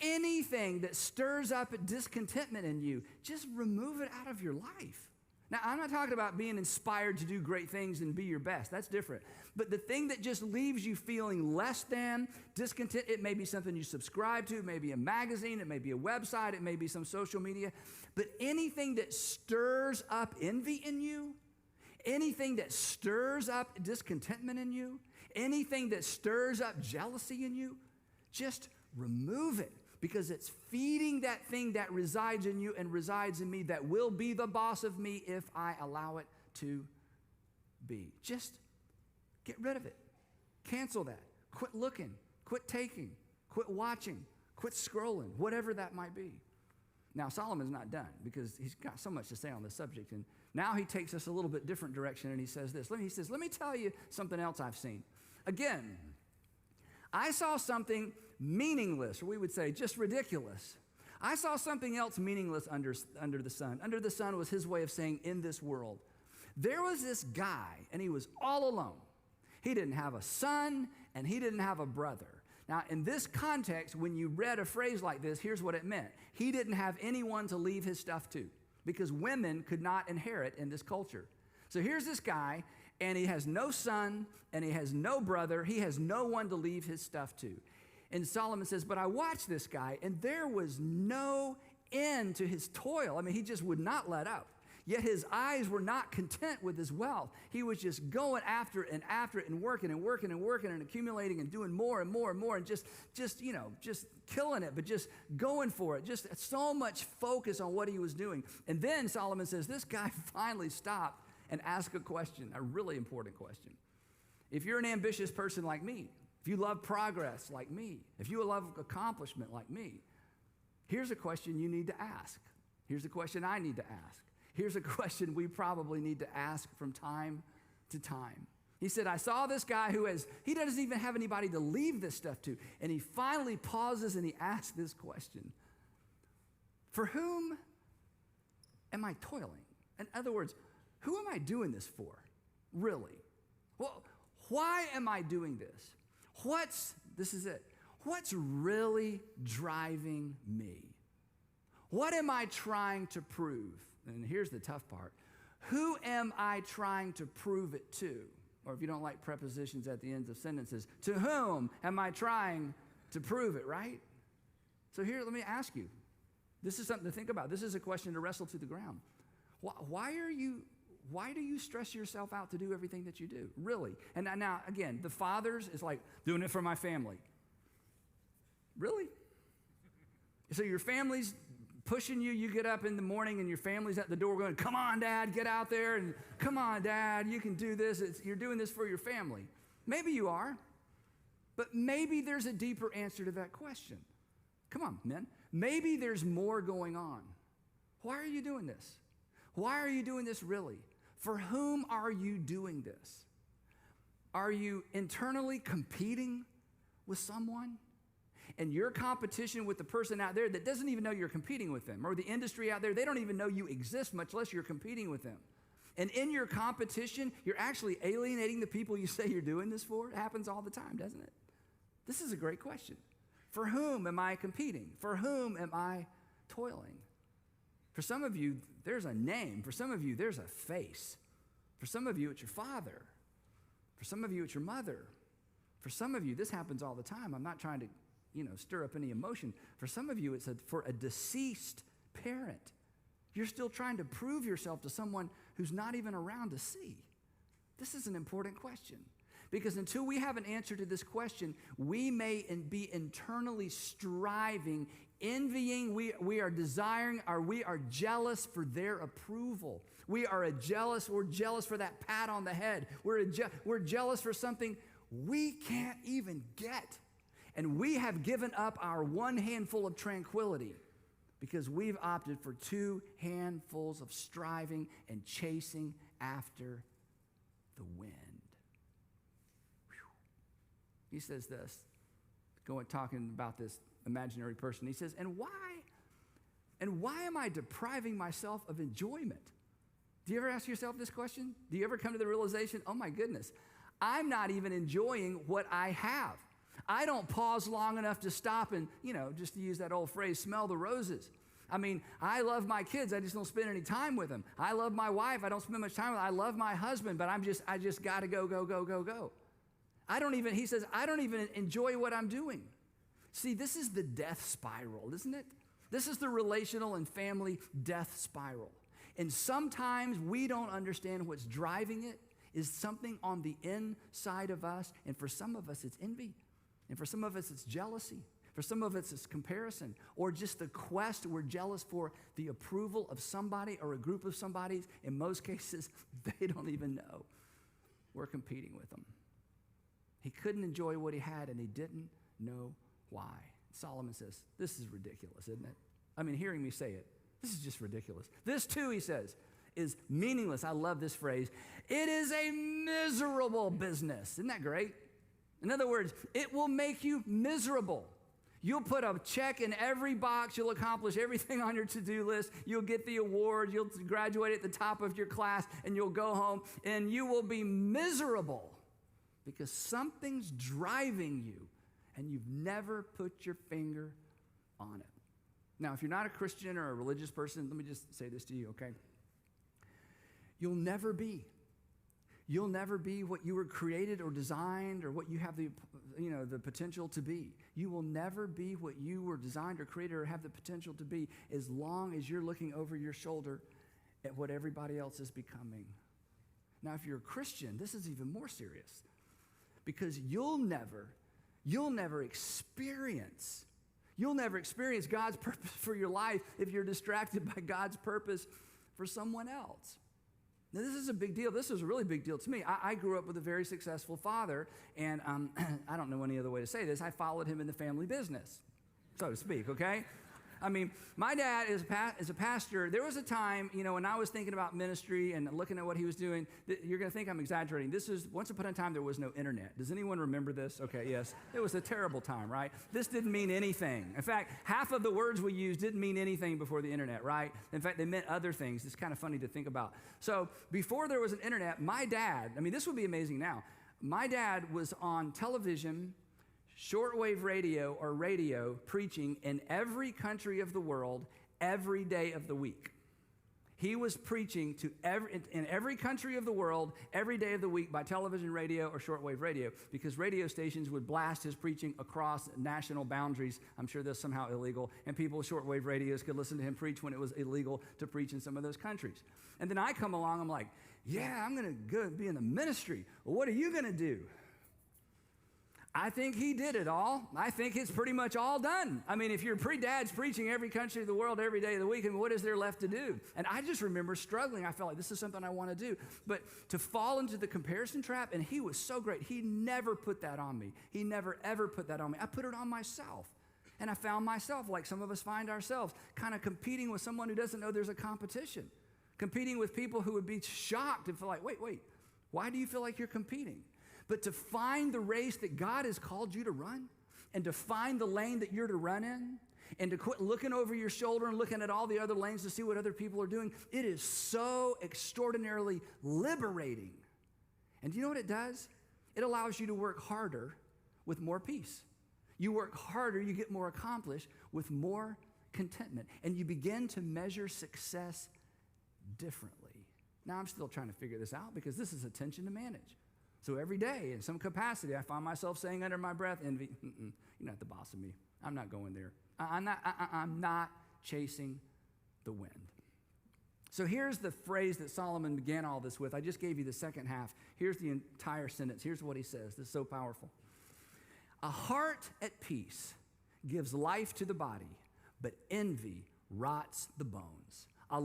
Anything that stirs up discontentment in you, just remove it out of your life. Now, I'm not talking about being inspired to do great things and be your best. That's different. But the thing that just leaves you feeling less than, discontent, it may be something you subscribe to, it may be a magazine, it may be a website, it may be some social media. But anything that stirs up envy in you, anything that stirs up discontentment in you, anything that stirs up jealousy in you, just remove it. Because it's feeding that thing that resides in you and resides in me that will be the boss of me if I allow it to be. Just get rid of it. Cancel that. Quit looking. Quit taking. Quit watching. Quit scrolling. Whatever that might be. Now, Solomon's not done because he's got so much to say on this subject. And now he takes us a little bit different direction and he says this. He says, let me tell you something else I've seen. Again, I saw something meaningless, or we would say just ridiculous. I saw something else meaningless under the sun. Under the sun was his way of saying in this world. There was this guy, and he was all alone. He didn't have a son, and he didn't have a brother. Now, in this context, when you read a phrase like this, here's what it meant. He didn't have anyone to leave his stuff to, because women could not inherit in this culture. So here's this guy, and he has no son, and he has no brother. He has no one to leave his stuff to. And Solomon says, but I watched this guy, and there was no end to his toil. I mean, he just would not let up. Yet his eyes were not content with his wealth. He was just going after it and working and accumulating and doing more and more and more and just killing it, but just going for it. Just so much focus on what he was doing. And then Solomon says, this guy finally stopped and asked a question, a really important question. If you're an ambitious person like me, if you love progress like me, if you love accomplishment like me, here's a question you need to ask. Here's a question I need to ask. Here's a question we probably need to ask from time to time. He said, I saw this guy he doesn't even have anybody to leave this stuff to. And he finally pauses and he asks this question. For whom am I toiling? In other words, who am I doing this for? Really? Well, why am I doing this? This is it. What's really driving me? What am I trying to prove? And here's the tough part. Who am I trying to prove it to? Or if you don't like prepositions at the ends of sentences, to whom am I trying to prove it, right? So here, let me ask you. This is something to think about. This is a question to wrestle to the ground. Why do you stress yourself out to do everything that you do? Really? And now, again, the fathers is like, doing it for my family. Really? So your family's pushing you, you get up in the morning and your family's at the door going, come on, Dad, get out there, and come on, Dad, you can do this. You're doing this for your family. Maybe you are, but maybe there's a deeper answer to that question. Come on, men. Maybe there's more going on. Why are you doing this? Why are you doing this really? For whom are you doing this? Are you internally competing with someone? And your competition with the person out there that doesn't even know you're competing with them, or the industry out there, they don't even know you exist, much less you're competing with them. And in your competition, you're actually alienating the people you say you're doing this for. It happens all the time, doesn't it? This is a great question. For whom am I competing? For whom am I toiling? For some of you, there's a name. For some of you, there's a face. For some of you, it's your father. For some of you, it's your mother. For some of you, this happens all the time. I'm not trying to stir up any emotion. For some of you, it's for a deceased parent. You're still trying to prove yourself to someone who's not even around to see. This is an important question, because until we have an answer to this question, we may be internally striving, envying, we are desiring, or we are jealous for their approval. We're jealous for that pat on the head. We're jealous for something we can't even get. And we have given up our one handful of tranquility because we've opted for two handfuls of striving and chasing after the wind. Whew. He says this, talking about this imaginary person. He says, and why am I depriving myself of enjoyment? Do you ever ask yourself this question? Do you ever come to the realization, oh my goodness, I'm not even enjoying what I have. I don't pause long enough to stop and, just to use that old phrase, smell the roses. I mean, I love my kids. I just don't spend any time with them. I love my wife. I don't spend much time with them. I love my husband, but I just got to go. He says, I don't even enjoy what I'm doing. See, this is the death spiral, isn't it? This is the relational and family death spiral. And sometimes we don't understand what's driving it is something on the inside of us. And for some of us, it's envy. And for some of us, it's jealousy. For some of us, it's comparison, or just the quest. We're jealous for the approval of somebody or a group of somebodies. In most cases, they don't even know we're competing with them. He couldn't enjoy what he had, and he didn't know why. Solomon says, this is ridiculous, isn't it? I mean, hearing me say it, this is just ridiculous. This too, he says, is meaningless. I love this phrase. It is a miserable business. Isn't that great? In other words, it will make you miserable. You'll put a check in every box. You'll accomplish everything on your to-do list. You'll get the award. You'll graduate at the top of your class, and you'll go home, and you will be miserable because something's driving you, and you've never put your finger on it. Now, if you're not a Christian or a religious person, let me just say this to you, okay? You'll never be what you were created or designed or what you have the potential to be. You will never be what you were designed or created or have the potential to be as long as you're looking over your shoulder at what everybody else is becoming. Now, if you're a Christian, this is even more serious because you'll never experience God's purpose for your life if you're distracted by God's purpose for someone else. Now, this is a big deal. This is a really big deal to me. I grew up with a very successful father, and I don't know any other way to say this. I followed him in the family business, so to speak, okay? I mean, my dad is a pastor. There was a time, when I was thinking about ministry and looking at what he was doing, you're going to think I'm exaggerating. This is, once upon a time, there was no internet. Does anyone remember this? Okay, yes. It was a terrible time, right? This didn't mean anything. In fact, half of the words we used didn't mean anything before the internet, right? In fact, they meant other things. It's kind of funny to think about. So before there was an internet, my dad, this would be amazing now. My dad was on television, shortwave radio or radio preaching in every country of the world every day of the week. He was preaching in every country of the world every day of the week by television, radio, or shortwave radio because radio stations would blast his preaching across national boundaries. I'm sure that's somehow illegal. And people with shortwave radios could listen to him preach when it was illegal to preach in some of those countries. And then I come along, I'm like, yeah, I'm going to go be in the ministry. Well, what are you going to do? I think he did it all. I think it's pretty much all done. If your dad's preaching every country of the world every day of the week, what is there left to do? And I just remember struggling. I felt like this is something I want to do. But to fall into the comparison trap, and he was so great. He never put that on me. He never, ever put that on me. I put it on myself. And I found myself, like some of us find ourselves, kind of competing with someone who doesn't know there's a competition. Competing with people who would be shocked and feel like, wait, why do you feel like you're competing? But to find the race that God has called you to run and to find the lane that you're to run in and to quit looking over your shoulder and looking at all the other lanes to see what other people are doing, it is so extraordinarily liberating. And do you know what it does? It allows you to work harder with more peace. You work harder, you get more accomplished with more contentment. And you begin to measure success differently. Now, I'm still trying to figure this out because this is a tension to manage. So every day, in some capacity, I find myself saying under my breath, envy, you're not the boss of me. I'm not going there. I'm not chasing the wind. So here's the phrase that Solomon began all this with. I just gave you the second half. Here's the entire sentence. Here's what he says. This is so powerful. A heart at peace gives life to the body, but envy rots the bones. A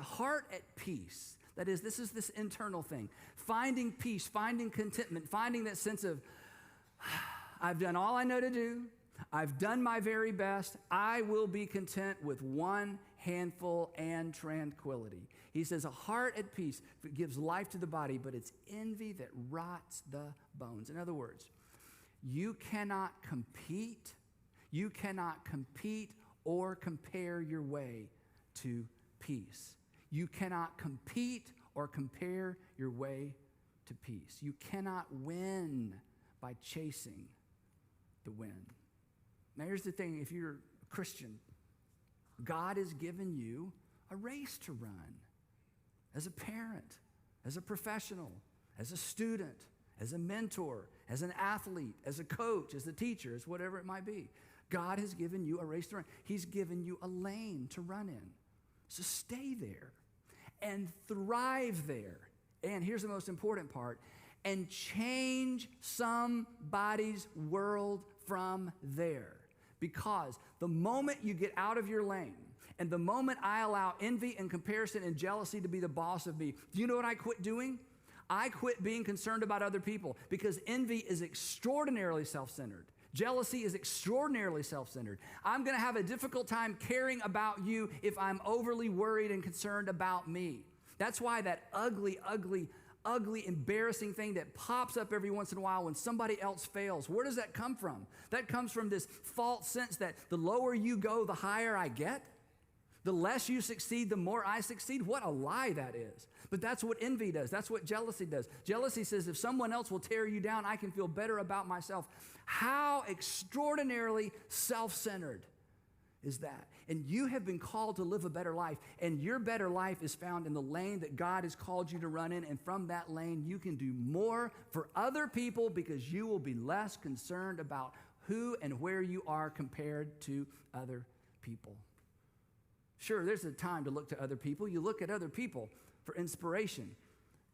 heart at peace. That is, this is this internal thing. Finding peace, finding contentment, finding that sense of, I've done all I know to do. I've done my very best. I will be content with one handful and tranquility. He says, a heart at peace gives life to the body, but it's envy that rots the bones. In other words, you cannot compete or compare your way to peace. You cannot compete or compare your way to peace. You cannot win by chasing the wind. Now, here's the thing. If you're a Christian, God has given you a race to run. As a parent, as a professional, as a student, as a mentor, as an athlete, as a coach, as a teacher, as whatever it might be. God has given you a race to run. He's given you a lane to run in. So stay there and thrive there. And here's the most important part, and change somebody's world from there. Because the moment you get out of your lane, and the moment I allow envy and comparison and jealousy to be the boss of me, do you know what I quit doing? I quit being concerned about other people, because envy is extraordinarily self-centered. Jealousy is extraordinarily self-centered. I'm going to have a difficult time caring about you if I'm overly worried and concerned about me. That's why that ugly ugly, embarrassing thing that pops up every once in a while when somebody else fails. Where does that come from? That comes from this false sense that the lower you go, the higher I get. The less you succeed, the more I succeed. What a lie that is. But that's what envy does. That's what jealousy does. Jealousy says if someone else will tear you down, I can feel better about myself. How extraordinarily self-centered is that? And you have been called to live a better life, and your better life is found in the lane that God has called you to run in, and from that lane you can do more for other people because you will be less concerned about who and where you are compared to other people. Sure, there's a time to look to other people. You look at other people for inspiration,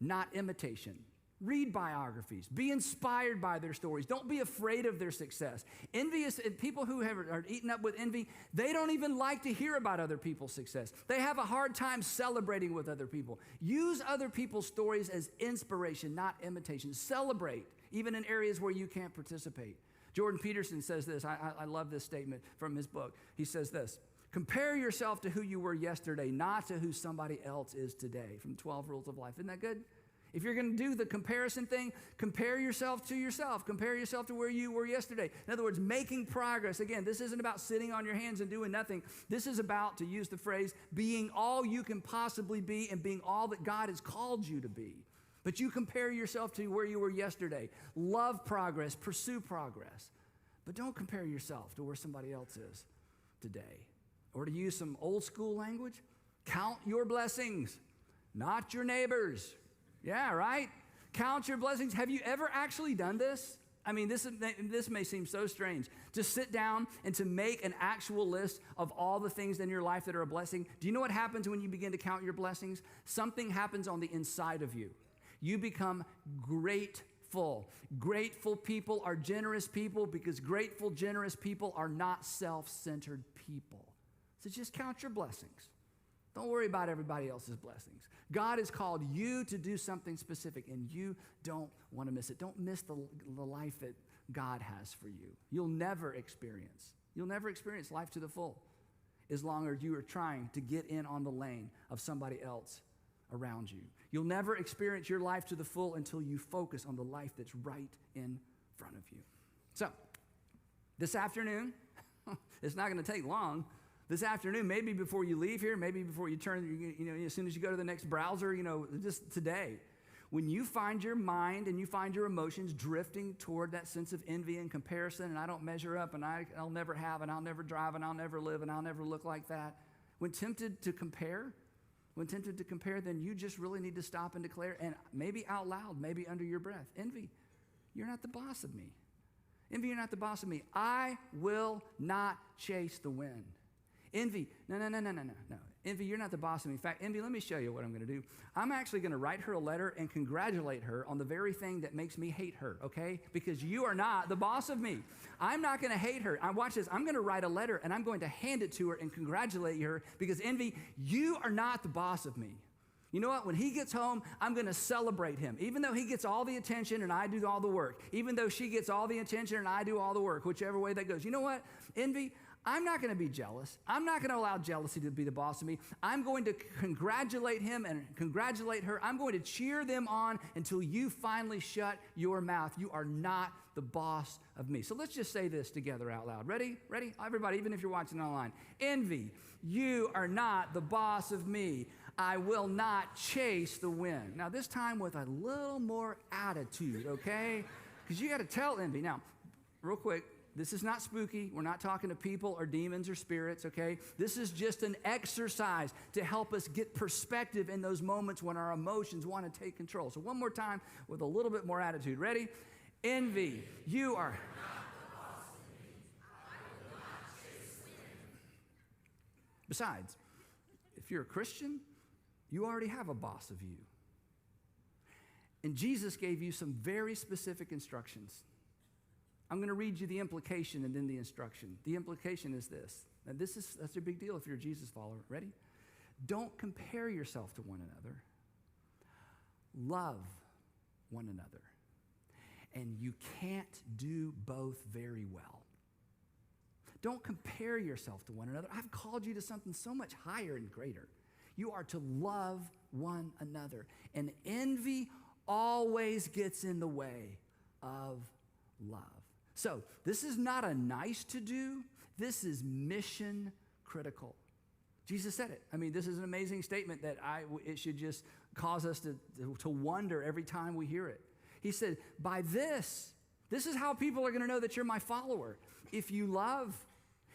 not imitation. Read biographies. Be inspired by their stories. Don't be afraid of their success. Envious people who are eaten up with envy, they don't even like to hear about other people's success. They have a hard time celebrating with other people. Use other people's stories as inspiration, not imitation. Celebrate, even in areas where you can't participate. Jordan Peterson says this. I love this statement from his book. He says this: compare yourself to who you were yesterday, not to who somebody else is today, from 12 Rules of Life. Isn't that good? If you're going to do the comparison thing, compare yourself to yourself. Compare yourself to where you were yesterday. In other words, making progress. Again, this isn't about sitting on your hands and doing nothing. This is about, to use the phrase, being all you can possibly be and being all that God has called you to be. But you compare yourself to where you were yesterday. Love progress, pursue progress. But don't compare yourself to where somebody else is today. Or to use some old school language, count your blessings, not your neighbors. Yeah, right? Count your blessings. Have you ever actually done this? I mean, this may seem so strange. To sit down and to make an actual list of all the things in your life that are a blessing. Do you know what happens when you begin to count your blessings? Something happens on the inside of you. You become grateful. Grateful people are generous people because grateful, generous people are not self-centered people. So just count your blessings. Don't worry about everybody else's blessings. God has called you to do something specific, and you don't want to miss it. Don't miss the life that God has for you. You'll never experience life to the full as long as you are trying to get in on the lane of somebody else around you. You'll never experience your life to the full until you focus on the life that's right in front of you. So, this afternoon, it's not going to take long. This afternoon, maybe before you leave here, maybe before you turn, as soon as you go to the next browser, just today, when you find your mind and you find your emotions drifting toward that sense of envy and comparison, and I don't measure up, and I'll never have, and I'll never drive, and I'll never live, and I'll never look like that. When tempted to compare, then you just really need to stop and declare, and maybe out loud, maybe under your breath, envy, you're not the boss of me. Envy, you're not the boss of me. I will not chase the wind. Envy, no. Envy, you're not the boss of me. In fact, Envy, let me show you what I'm going to do. I'm actually going to write her a letter and congratulate her on the very thing that makes me hate her, okay? Because you are not the boss of me. I'm not going to hate her. Watch this. I'm going to write a letter and I'm going to hand it to her and congratulate her because, Envy, you are not the boss of me. You know what? When he gets home, I'm going to celebrate him. Even though he gets all the attention and I do all the work. Even though she gets all the attention and I do all the work, whichever way that goes. You know what? Envy, I'm not going to be jealous. I'm not going to allow jealousy to be the boss of me. I'm going to congratulate him and congratulate her. I'm going to cheer them on until you finally shut your mouth. You are not the boss of me. So let's just say this together out loud. Ready? Ready? Everybody, even if you're watching online. Envy, you are not the boss of me. I will not chase the wind. Now, this time with a little more attitude, okay? Because you got to tell envy. Now, real quick, this is not spooky. We're not talking to people or demons or spirits, okay? This is just an exercise to help us get perspective in those moments when our emotions want to take control. So one more time with a little bit more attitude. Ready? Envy, you are... Besides, if you're a Christian, you already have a boss of you. And Jesus gave you some very specific instructions. I'm going to read you the implication and then the instruction. The implication is this, and that's a big deal if you're a Jesus follower. Ready? Don't compare yourself to one another. Love one another. And you can't do both very well. Don't compare yourself to one another. I've called you to something so much higher and greater. You are to love one another. And envy always gets in the way of love. So this is not a nice to do. This is mission critical. Jesus said it. I mean, this is an amazing statement that it should just cause us to wonder every time we hear it. He said, by this is how people are going to know that you're my follower. If you love,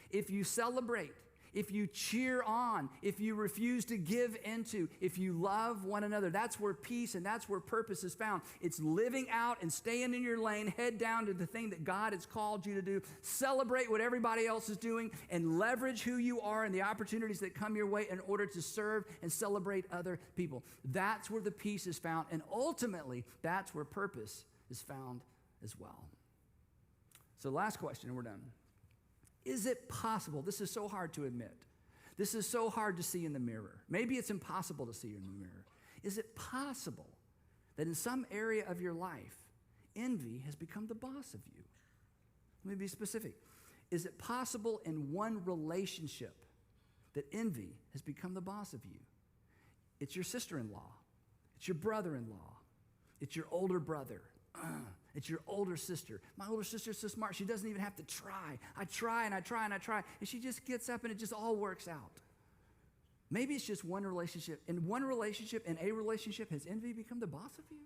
if you celebrate, if you cheer on, if you refuse to give into, if you love one another. That's where peace and that's where purpose is found. It's living out and staying in your lane, head down to the thing that God has called you to do. Celebrate what everybody else is doing and leverage who you are and the opportunities that come your way in order to serve and celebrate other people. That's where the peace is found, and ultimately, that's where purpose is found as well. So last question, and we're done. Is it possible? This is so hard to admit. This is so hard to see in the mirror. Maybe it's impossible to see in the mirror. Is it possible that in some area of your life, envy has become the boss of you? Let me be specific. Is it possible in one relationship that envy has become the boss of you? It's your sister-in-law. It's your brother-in-law. It's your older brother. It's your older sister. My older sister's so smart, she doesn't even have to try. I try and I try and I try, and she just gets up and it just all works out. Maybe it's just one relationship. In a relationship, has envy become the boss of you?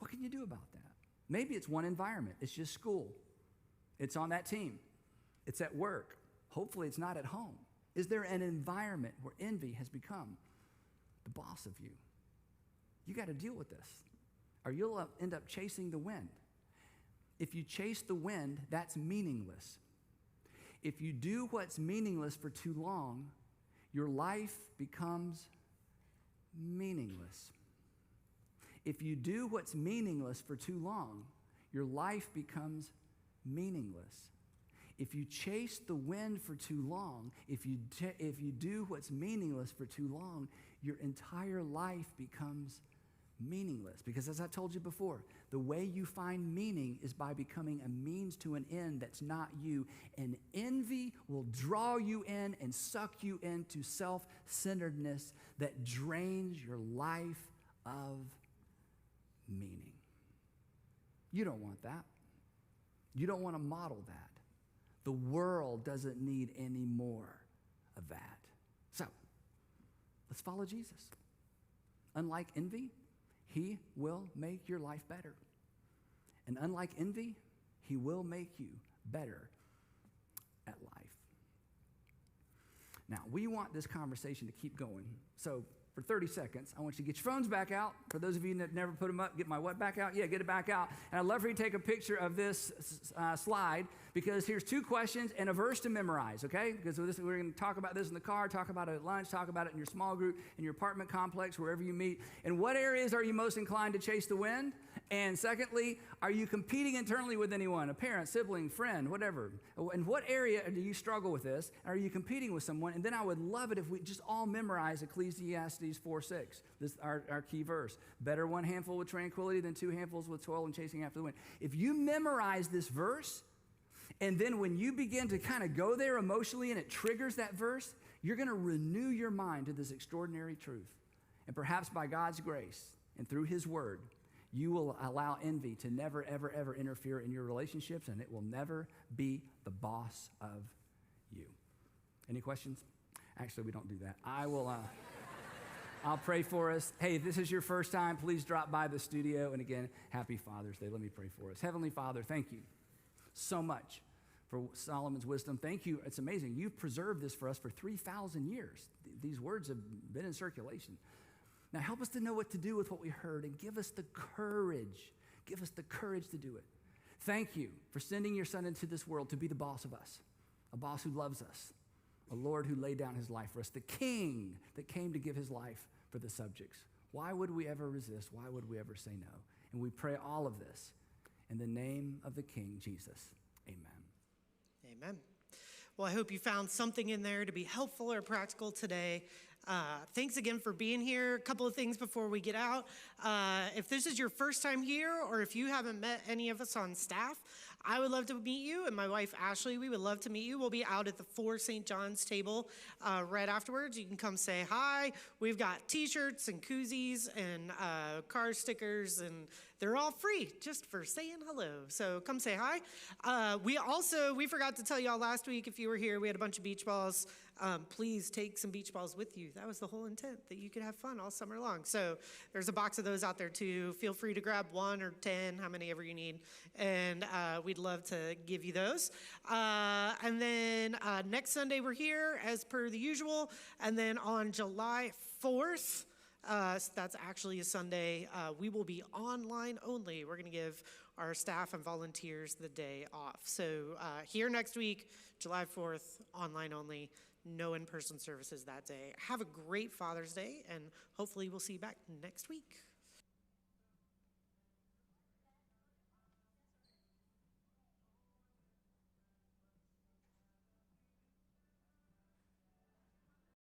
What can you do about that? Maybe it's one environment. It's just school. It's on that team. It's at work. Hopefully it's not at home. Is there an environment where envy has become the boss of you? You got to deal with this, or you'll end up chasing the wind. If you chase the wind, that's meaningless. If you do what's meaningless for too long, your life becomes meaningless. If you do what's meaningless for too long, your life becomes meaningless. If you chase the wind for too long, if you do what's meaningless for too long, your entire life becomes meaningless. Because as I told you before, the way you find meaning is by becoming a means to an end that's not you. And envy will draw you in and suck you into self-centeredness that drains your life of meaning. You don't want that. You don't want to model that. The world doesn't need any more of that. So, let's follow Jesus. Unlike envy, he will make your life better. And unlike envy, he will make you better at life. Now, we want this conversation to keep going. So, for 30 seconds, I want you to get your phones back out. For those of you that never put them up, get my what back out? Yeah, get it back out. And I'd love for you to take a picture of this slide, because here's 2 questions and a verse to memorize, okay? Because we're going to talk about this in the car, talk about it at lunch, talk about it in your small group, in your apartment complex, wherever you meet. In what areas are you most inclined to chase the wind? And secondly, are you competing internally with anyone, a parent, sibling, friend, whatever? In what area do you struggle with this? Are you competing with someone? And then I would love it if we just all memorize Ecclesiastes 4:6, this our key verse. Better one handful with tranquility than 2 handfuls with toil and chasing after the wind. If you memorize this verse, and then when you begin to kind of go there emotionally and it triggers that verse, you're going to renew your mind to this extraordinary truth. And perhaps by God's grace and through his word, you will allow envy to never, ever, ever interfere in your relationships, and it will never be the boss of you. Any questions? Actually, we don't do that. I'll pray for us. Hey, if this is your first time, please drop by the studio. And again, happy Father's Day. Let me pray for us. Heavenly Father, thank you so much for Solomon's wisdom. Thank you. It's amazing. You've preserved this for us for 3,000 years. These words have been in circulation. Now help us to know what to do with what we heard, and give us the courage. Give us the courage to do it. Thank you for sending your son into this world to be the boss of us, a boss who loves us, a Lord who laid down his life for us, the king that came to give his life for the subjects. Why would we ever resist? Why would we ever say no? And we pray all of this in the name of the King, Jesus. Amen. Amen. Well, I hope you found something in there to be helpful or practical today. Thanks again for being here. A couple of things before we get out. If this is your first time here, or if you haven't met any of us on staff, I would love to meet you, and my wife Ashley, we would love to meet you. We'll be out at the 4 St. John's table right afterwards. You can come say hi. We've got t-shirts and koozies and car stickers, and they're all free just for saying hello. So come say hi. We forgot to tell y'all last week, if you were here, we had a bunch of beach balls. Please take some beach balls with you. That was the whole intent, that you could have fun all summer long. So there's a box of those out there too. Feel free to grab 1 or 10, how many ever you need. And we'd love to give you those. And then next Sunday we're here as per the usual. And then on July 4th, so that's actually a Sunday, we will be online only. We're going to give our staff and volunteers the day off. So here next week, July 4th, online only. No in-person services that day. Have a great Father's Day, and hopefully we'll see you back next week.